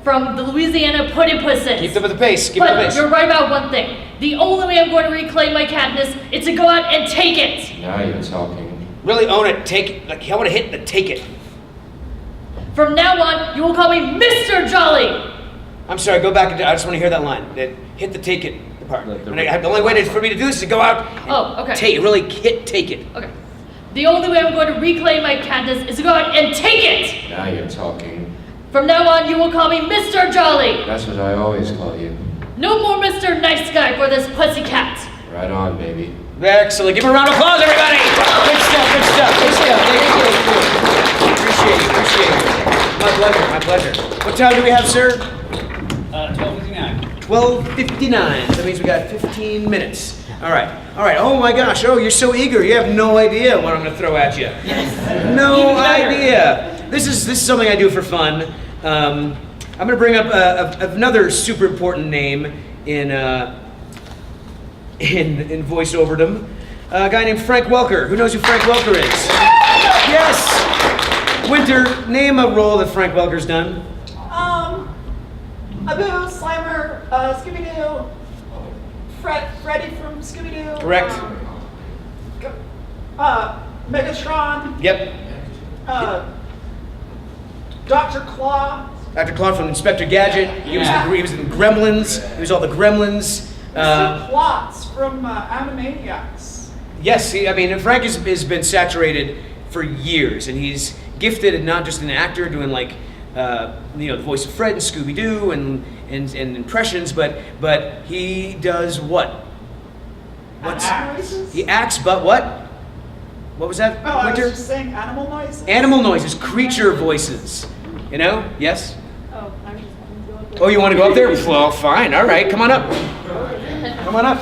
from the Louisiana Puddin' Pusses. Keep up the pace. But you're right about one thing. The only way I'm going to reclaim my Katniss is to go out and take it. Now you're talking. Really own it. Take it. Like I want to hit the take it. From now on, you will call me Mr. Jolly. I'm sorry. Go back. I just want to hear that line. That hit the take it part. The only way for me to do this is to go out. And really hit take it. Okay. The only way I'm going to reclaim my Katniss is to go out and take it. Now you're talking. From now on, you will call me Mr. Jolly. That's what I always call you. No more Mr. Nice Guy for this pussycat. Right on, baby. Excellent. Give him a round of applause, everybody. Good stuff. Appreciate it. My pleasure. What time do we have, sir? 12:59. 12:59. That means we got 15 minutes. All right. Oh my gosh. Oh, you're so eager. You have no idea what I'm going to throw at you. Yes. No idea. This is something I do for fun. I'm going to bring up another super important name in voiceoverdom. A guy named Frank Welker. Who knows who Frank Welker is? Yes. Winter, name a role that Frank Welker's done. Abu, Slimer, Scooby-Doo, Freddy from Scooby-Doo. Correct. Megatron. Yep. Dr. Claw. Dr. Claw from Inspector Gadget. He was in Gremlins. He was all the Gremlins. Mr. Plots from Animaniacs. Yes, Frank has been saturated for years, and he's gifted, and not just an actor doing like, the voice of Fred and Scooby-Doo and impressions, but he does what? He acts, but what? What was that, Oh, Winter? I was just saying animal noises. Animal noises, creature voices. Yes? Oh, I'm just having to go up there. Oh, you want to go up there? Well, fine. All right, come on up. Come on up.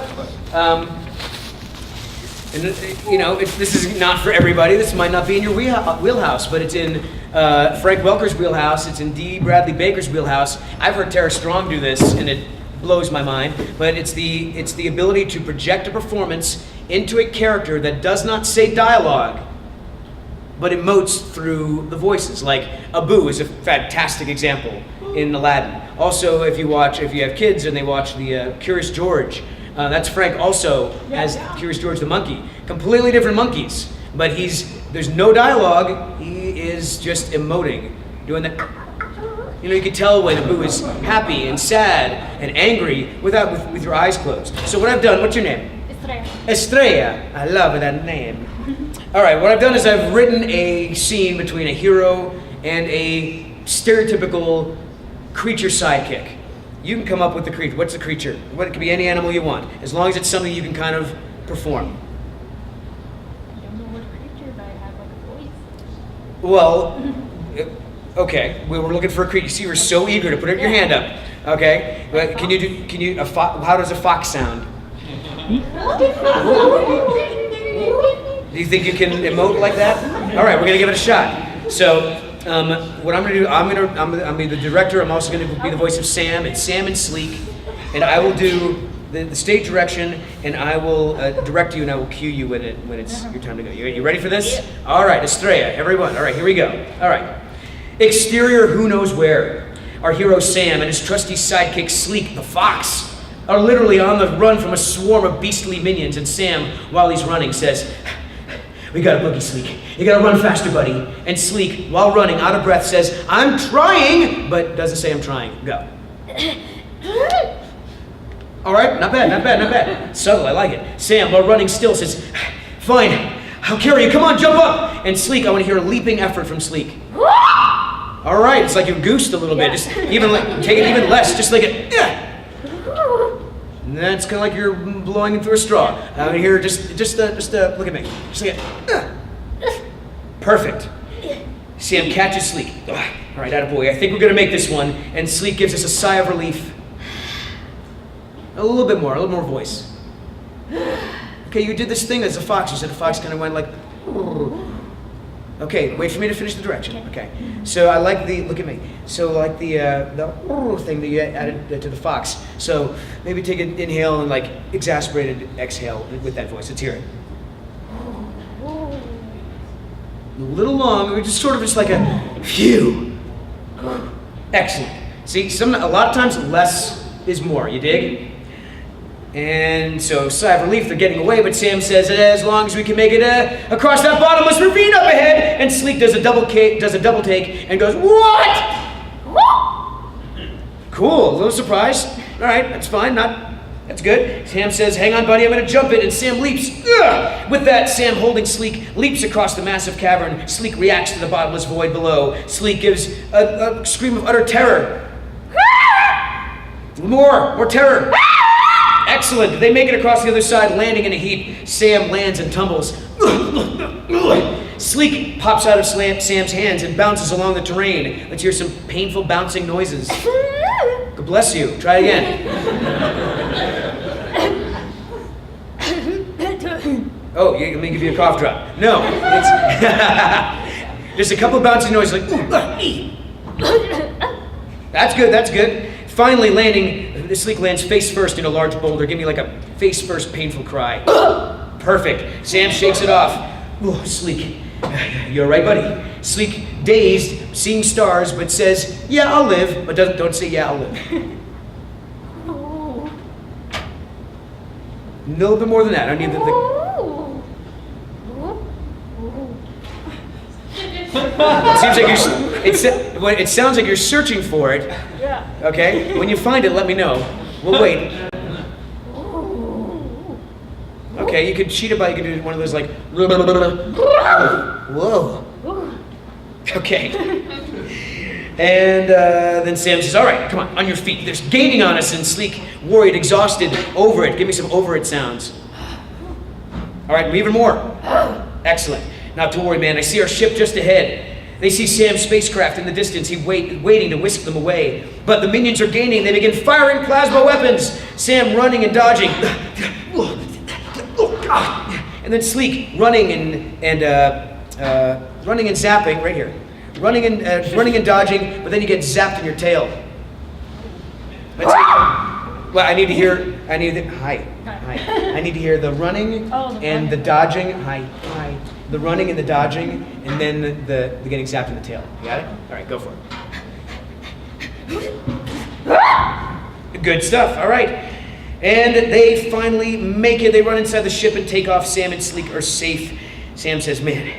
This is not for everybody. This might not be in your wheelhouse, but it's in Frank Welker's wheelhouse. It's in D. Bradley Baker's wheelhouse. I've heard Tara Strong do this, and it blows my mind. But it's the ability to project a performance into a character that does not say dialogue, but emotes through the voices. Like Abu is a fantastic example in Aladdin. Also, if you have kids and they watch the Curious George, that's Frank also as Curious George the monkey. Completely different monkeys, but there's no dialogue. He is just emoting, doing that. You can tell when Abu is happy and sad and angry with your eyes closed. So what I've done, what's your name? Estrella. Estrella. I love that name. All right, what I've done is I've written a scene between a hero and a stereotypical creature sidekick. You can come up with the creature. What's the creature? It could be any animal you want, as long as it's something you can kind of perform. I don't know what creature, but I have like a voice. Well, okay, we were looking for a creature. You see, we're so eager to put your hand up. Okay, but can you how does a fox sound? Do you think you can emote like that? All right, we're gonna give it a shot. So, what I'm gonna do, I'm gonna be the director. I'm also gonna be the voice of Sam. It's Sam and Sleek, and I will do the stage direction, and I will direct you, and I will cue you when it's your time to go. You ready for this? Yeah. All right, Estrella, everyone. All right, here we go. All right. Exterior, who knows where? Our hero Sam and his trusty sidekick Sleek, the fox, are literally on the run from a swarm of beastly minions, and Sam, while he's running, says, "We got a boogie, Sleek. You gotta run faster, buddy." And Sleek, while running, out of breath, says, "I'm trying," but doesn't say I'm trying. Go. All right, not bad, not bad, not bad. Subtle, I like it. Sam, while running still, says, "Fine, I'll carry you. Come on, jump up." And Sleek, I want to hear a leaping effort from Sleek. All right, it's like you goosed a little bit. Just even take it even less, just like it. And that's kind of like you're blowing through a straw. I want to hear just look at me. Just like perfect. Sam catches Sleek. All right, attaboy. I think we're gonna make this one. And Sleek gives us a sigh of relief. A little bit more, a little more voice. Okay, you did this thing as a fox. You said a fox kind of went like. Okay, wait for me to finish the direction. Okay, so I like the look at me. So like the thing that you added to the fox. So maybe take an inhale and like exasperated exhale with that voice. Let's hear it. A little long. Just sort of just like a phew. Excellent. See, a lot of times less is more. You dig? And so, sigh of relief, they're getting away, but Sam says, as long as we can make it across that bottomless ravine up ahead. And Sleek does a double take and goes, "What?" Cool, a little surprised. All right, that's fine, that's good. Sam says, "Hang on, buddy, I'm gonna jump it," and Sam leaps. Ugh! With that, Sam, holding Sleek, leaps across the massive cavern. Sleek reacts to the bottomless void below. Sleek gives a scream of utter terror. More terror. Excellent. They make it across the other side, landing in a heap. Sam lands and tumbles. Sleek pops out of Sam's hands and bounces along the terrain. Let's hear some painful bouncing noises. God bless you. Try again. Oh, let me give you a cough drop. No. It's just a couple of bouncing noises like, That's good, that's good. Finally landing, Sleek lands face first in a large boulder. Give me like a face first painful cry. Perfect. Sam shakes it off. Oh, Sleek, you're right, buddy. Sleek, dazed, seeing stars, but says, "Yeah, I'll live," but don't say, "Yeah, I'll live." A little bit more than that. I need it sounds like you're searching for it. Yeah. Okay? When you find it, let me know. We'll wait. Okay, you could cheat it by, you could do one of those like, whoa. Okay. And then Sam says, "All right, come on your feet. There's gaining on us," and Sleek, worried, exhausted, over it. Give me some over it sounds. All right, even more. Excellent. Not to worry, man. I see our ship just ahead. They see Sam's spacecraft in the distance. He's waiting to whisk them away. But the minions are gaining. They begin firing plasma weapons. Sam running and dodging. And then Sleek running and zapping right here. Running and dodging, but then you get zapped in your tail. Well, I need to hear the running and the dodging. The running and the dodging, and then the getting zapped in the tail. You got it? All right, go for it. Good stuff. All right. And they finally make it. They run inside the ship and take off. Sam and Sleek are safe. Sam says, "Man,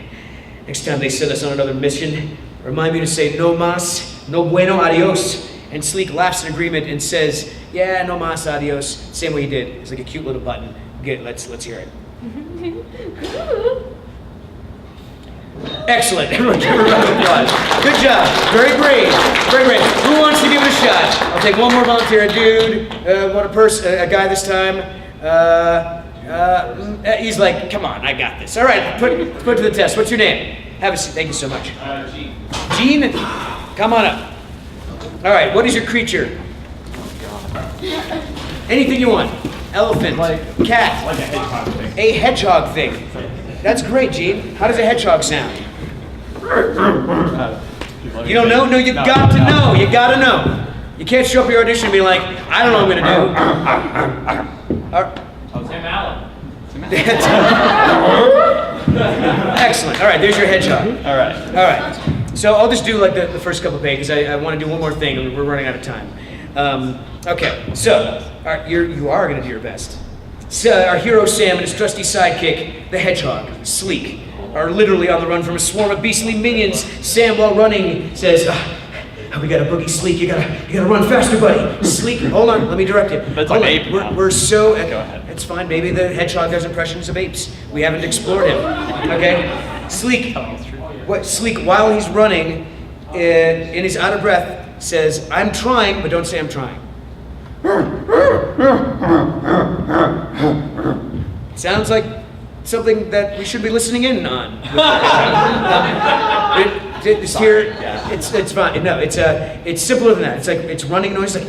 next time they send us on another mission, remind me to say no mas, no bueno, adios." And Sleek laughs in agreement and says, "Yeah, no mas, adios." Same way he did. It's like a cute little button. Good. Let's hear it. Excellent. Everyone give her a round of applause. Good job. Very brave. Very brave. Who wants to give it a shot? I'll take one more volunteer. A dude, a guy this time. He's like, come on, I got this. All right, put to the test. What's your name? Have a seat. Thank you so much. Gene. Gene, come on up. All right, what is your creature? Anything you want. Elephant, cat, Like a hedgehog thing. a hedgehog thing. That's great, Gene. How does a hedgehog sound? You don't know? No, you got to know. You got to know. You can't show up your audition and be like, I don't know what I'm going to do. Oh, Tim Allen. Excellent. All right, there's your hedgehog. All right. All right. So I'll just do like the first couple pages. I want to do one more thing, and we're running out of time. Okay, so you are going to do your best. So, our hero Sam and his trusty sidekick, the hedgehog, Sleek, are literally on the run from a swarm of beastly minions. Sam, while running, says, we got a boogie, Sleek. You gotta run faster, buddy. Sleek, hold on, let me direct you. That's Hold like on. ape now. We're so. Go ahead. It's fine, baby. The hedgehog does impressions of apes. We haven't explored him. Okay, Sleek. What Sleek, while he's running, in his out of breath, says, "I'm trying, but don't say I'm trying." Sounds like something that we should be listening in on. It's here. It's fine. No, it's simpler than that. It's like it's running noise, like,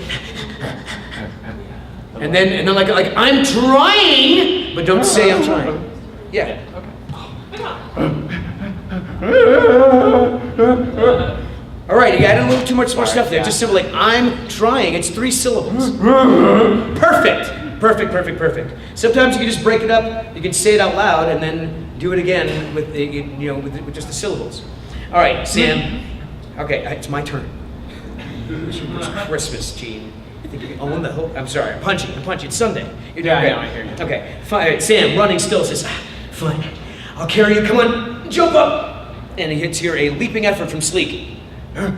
and then like I'm trying, but don't say I'm trying. Yeah. All right, you added a little too much more stuff there. Just simple like I'm trying. It's 3 syllables. Perfect. Sometimes you can just break it up. You can say it out loud and then do it again with with just the syllables. All right, Sam. Okay, it's my turn. It's Christmas, Gene. I think you can own the whole. I'm sorry. I'm punching. It's Sunday. You're doing great. I know, I hear you. Okay, fine. All right, Sam, running still, says, fine. I'll carry you. Come on, jump up. And he hits here a leaping effort from Sleek. I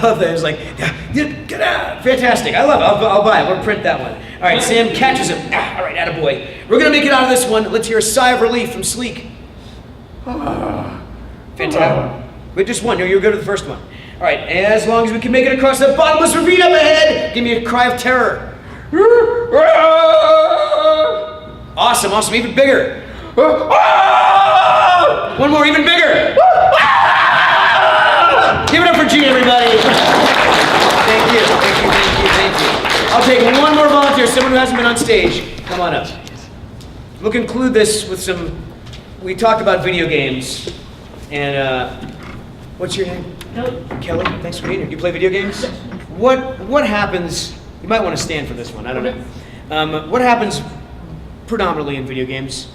love that. It's like, get out. Fantastic. I love it. I'll buy it. We'll print that one. All right, Sam catches him. All right, attaboy. We're going to make it out of this one. Let's hear a sigh of relief from Sleek. Fantastic. But just one. You're good at the first one. All right, as long as we can make it across that bottomless ravine up ahead, give me a cry of terror. Awesome, even bigger. One more, even bigger. Give it up for Gene, everybody. Thank you. I'll take one more volunteer, someone who hasn't been on stage. Come on up. We'll conclude this with we talked about video games, and what's your name? Kelly. Thanks for being here. Do you play video games? What happens, you might want to stand for this one, I don't know. What happens predominantly in video games?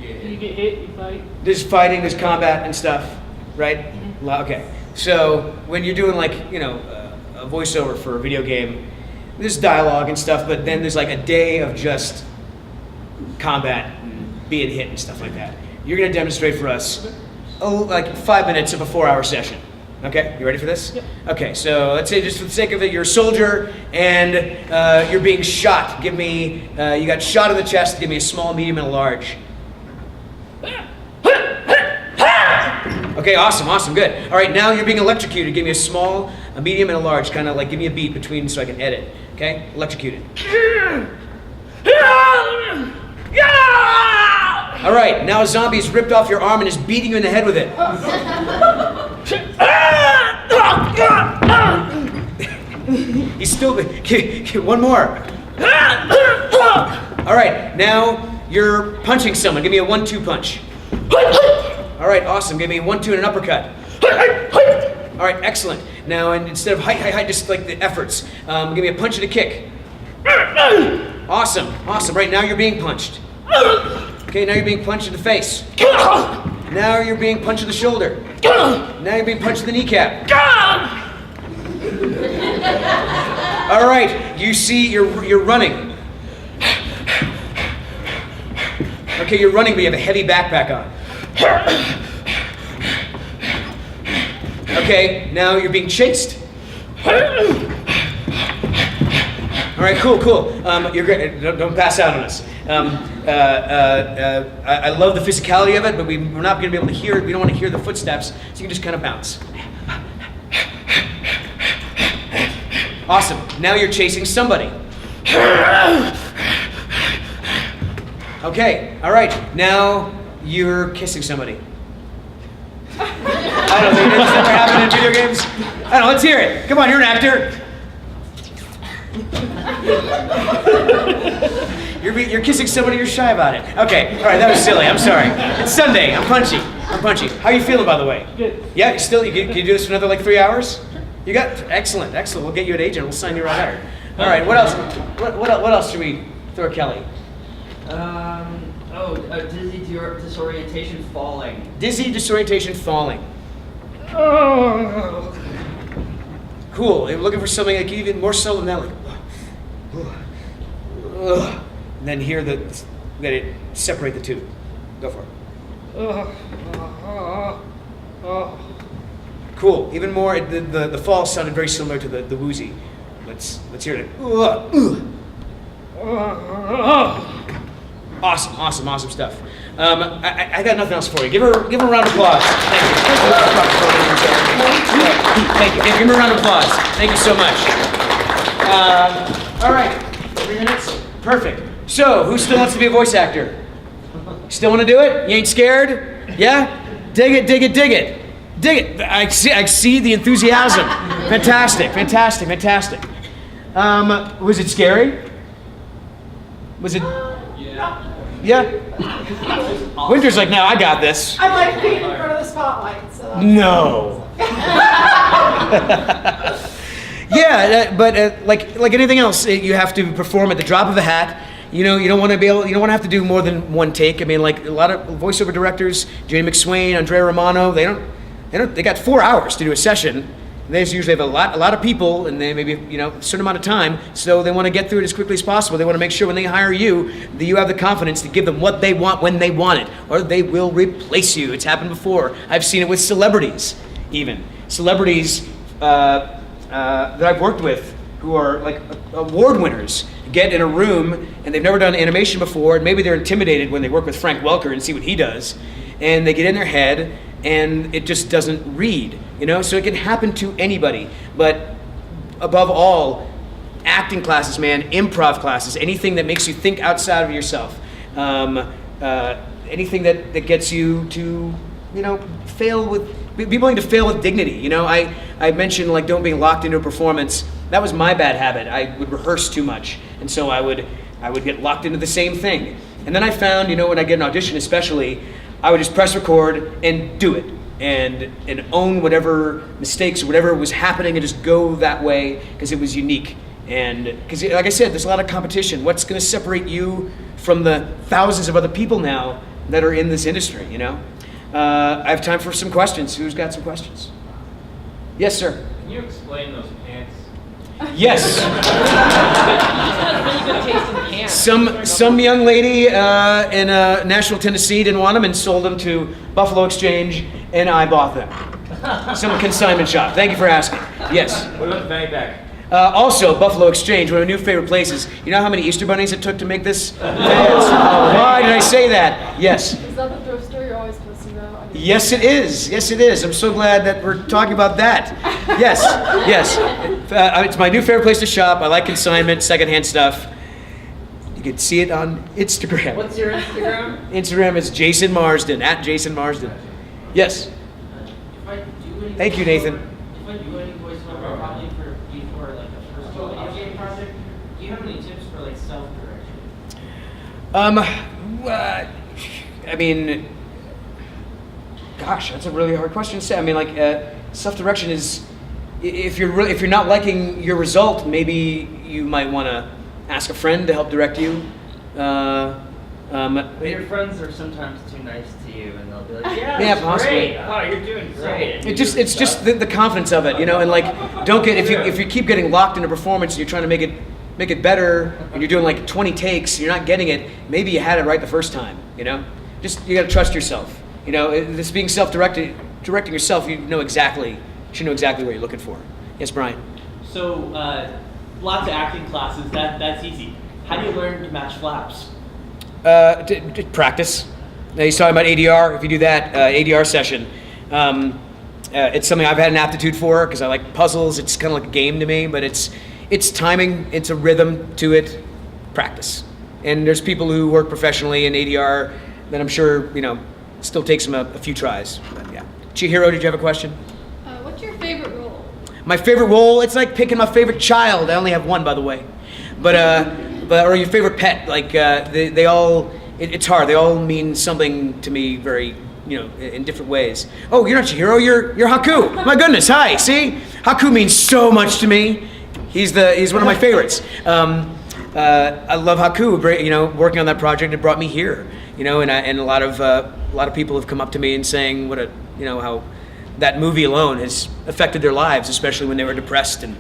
You get hit, you fight. There's fighting, there's combat and stuff, right? Okay. So when you're doing like, a voiceover for a video game, there's dialogue and stuff, but then there's like a day of just combat and being hit and stuff like that. You're going to demonstrate for us like 5 minutes of a 4-hour session. Okay, you ready for this? Yep. Okay, so let's say just for the sake of it, you're a soldier and you're being shot. Give me, you got shot in the chest, give me a small, medium, and a large. Okay, awesome, good. All right, now you're being electrocuted. Give me a small, a medium, and a large. Kind of like give me a beat between so I can edit. Okay, electrocuted. All right, now a zombie's ripped off your arm and is beating you in the head with it. He's still, one more. All right, now you're punching someone. Give me a 1-2 punch. All right, awesome. Give me a 1-2 and an uppercut. All right, excellent. Now, instead of height, just like the efforts, give me a punch and a kick. Awesome. Right, now you're being punched. Okay, now you're being punched in the face. Now you're being punched in the shoulder. Now you're being punched in the kneecap. All right, you see, you're running. Okay, you're running, but you have a heavy backpack on. Okay, now you're being chased. All right, cool. You're great. Don't pass out on us. I love the physicality of it, but we're not going to be able to hear it. We don't want to hear the footsteps, so you can just kind of bounce. Awesome. Now you're chasing somebody. Okay. All right. Now you're kissing somebody. I don't think it's never happened in video games. I don't know. Let's hear it. Come on, you're an actor. You're kissing somebody, you're shy about it. Okay, all right, that was silly. I'm sorry. It's Sunday. I'm punchy. How are you feeling, by the way? Good. Yeah, can you do this for another like 3 hours? You got excellent. We'll get you an agent. We'll sign you right out. All right. What else? What else should we throw at Kelly? Dizzy disorientation falling. Dizzy disorientation falling. Oh. Cool. They're looking for something like even more subtle than that. Like, and then here we got to separate the two. Go for it. Cool. Even more. The fall sounded very similar to the woozy. Let's hear it. Awesome stuff. I got nothing else for you. Give her a round of applause. Thank you. Give her a round of applause. Thank you so much. All right. 3 minutes. Perfect. So, who still wants to be a voice actor? Still want to do it? You ain't scared? Yeah? Dig it. I see the enthusiasm. Fantastic. Was it scary? Was it? Yeah? Winter's like, no, I got this. I like being in front of the spotlight. So. No. Yeah, but like anything else, you have to perform at the drop of a hat. You don't want to have to do more than one take. I mean, like a lot of voiceover directors, Jane McSwain, Andrea Romano, they got 4 hours to do a session. And they usually have a lot of people, and they maybe a certain amount of time. So they want to get through it as quickly as possible. They want to make sure when they hire you that you have the confidence to give them what they want when they want it, or they will replace you. It's happened before. I've seen it with celebrities, even celebrities that I've worked with who are like award winners get in a room and they've never done animation before, and maybe they're intimidated when they work with Frank Welker and see what he does, and they get in their head and it just doesn't read, so it can happen to anybody. But above all, acting classes, man, improv classes, anything that makes you think outside of yourself, anything that gets you to be willing to fail with dignity. I mentioned like don't being locked into a performance. That was my bad habit. I would rehearse too much, and so I would get locked into the same thing. And then I found, when I get an audition especially, I would just press record and do it, and own whatever mistakes or whatever was happening, and just go that way because it was unique. And because, like I said, there's a lot of competition. What's going to separate you from the thousands of other people now that are in this industry? I have time for some questions. Who's got some questions? Yes, sir. Can you explain those pants? Yes. Really good taste in pants. Some young lady in Nashville, Tennessee didn't want them and sold them to Buffalo Exchange, and I bought them. Some consignment shop. Thank you for asking. Yes. What about the fanny pack? Also, Buffalo Exchange, one of my new favorite places. You know how many Easter bunnies it took to make this? Why did I say that? Yes. Is that the thrift store you're always posting about? Yes, it is. I'm so glad that we're talking about that. Yes. It's my new favorite place to shop. I like consignment, secondhand stuff. You can see it on Instagram. What's your Instagram? Instagram is Jason Marsden, @JasonMarsden. Yes. Thank you, Nathan. If I do any voiceover, probably before like a first video game project, do you have any tips for like self-direction? I mean, gosh, that's a really hard question to say. I mean, like self-direction is, if you're not liking your result, maybe you might want to ask a friend to help direct you. But your friends are sometimes too nice to you, and they'll be like, "Yeah, Yeah, that's possibly. great. Wow, you're doing great." It's just the confidence of it, and like don't get if you keep getting locked into performance and you're trying to make it better and you're doing like 20 takes, and you're not getting it. Maybe you had it right the first time, Just you got to trust yourself. This being directing yourself, you should know exactly what you're looking for. Yes, Brian. So lots of acting classes. That's easy. How do you learn to match flaps? Practice. He's talking about ADR. If you do that ADR session, it's something I've had an aptitude for because I like puzzles. It's kind of like a game to me, but it's timing. It's a rhythm to it. Practice. And there's people who work professionally in ADR that I'm sure still takes them a few tries. But yeah. Chihiro, did you have a question? What's your favorite role? My favorite role? It's like picking my favorite child. I only have one, by the way. But or your favorite pet? Like they all. It's hard. They all mean something to me very, in different ways. Oh, you're not Chihiro. You're Haku. My goodness. Hi. See, Haku means so much to me. He's one of my favorites. I love Haku. Working on that project, it brought me here. And a lot of people have come up to me and saying how that movie alone has affected their lives, especially when they were depressed and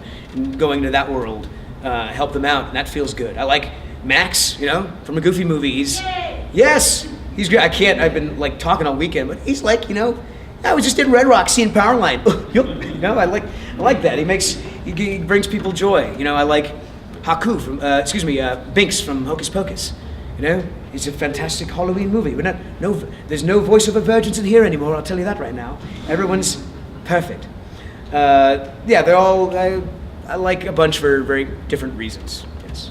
going to that world helped them out, and that feels good. I like Max, from the Goofy movie. Yes, he's great. I've been talking all weekend, but he's I was just in Red Rock seeing Powerline. I like that. He brings people joy. I like Haku from Binks from Hocus Pocus. It's a fantastic Halloween movie. There's no voice of a virgins in here anymore. I'll tell you that right now. Everyone's perfect. They're all. I like a bunch for very different reasons. Yes.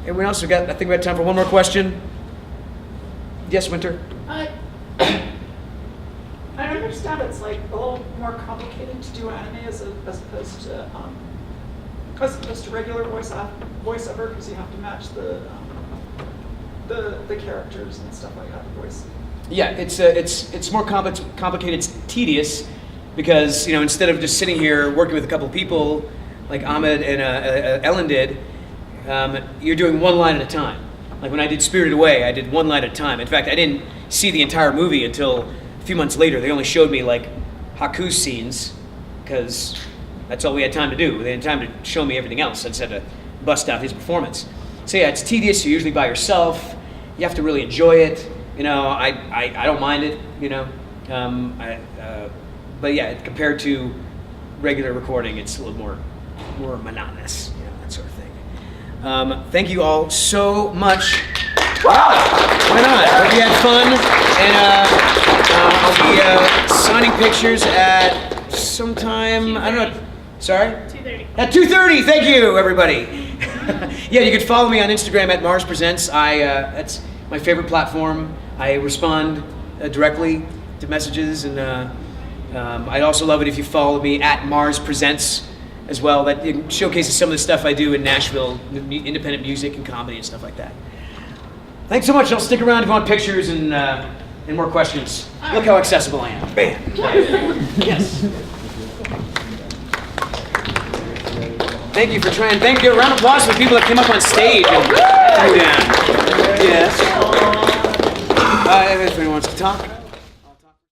Anyone else? I think we have time for one more question. Yes, Winter. I understand it's a little more complicated to do anime as opposed to regular voiceover because you have to match the characters and stuff like that. The voice. Yeah, it's more complicated. It's tedious because instead of just sitting here working with a couple of people like Ahmed and Ellen did, you're doing one line at a time. Like when I did Spirited Away, I did one line at a time. In fact, I didn't see the entire movie until a few months later. They only showed me Haku's scenes because that's all we had time to do. They had time to show me everything else. I just had to bust out his performance. So yeah, it's tedious. You're usually by yourself. You have to really enjoy it. I don't mind it. But yeah, compared to regular recording, it's a little more monotonous. That sort of thing. Thank you all so much. Wow, why not? Hope you had fun. And I'll be signing pictures at sometime, I don't know. Sorry? 2:30. At 2:30. Thank you, everybody. Yeah, you can follow me on Instagram at Mars Presents. That's my favorite platform. I respond directly to messages, and I'd also love it if you follow me at Mars Presents as well. That it showcases some of the stuff I do in Nashville, independent music and comedy and stuff like that. Thanks so much. I'll stick around if you want pictures and more questions. Look how accessible I am. Bam. Yes. Thank you for trying. Thank you. A round of applause for the people that came up on stage and threw down. Yes. If anyone wants to talk.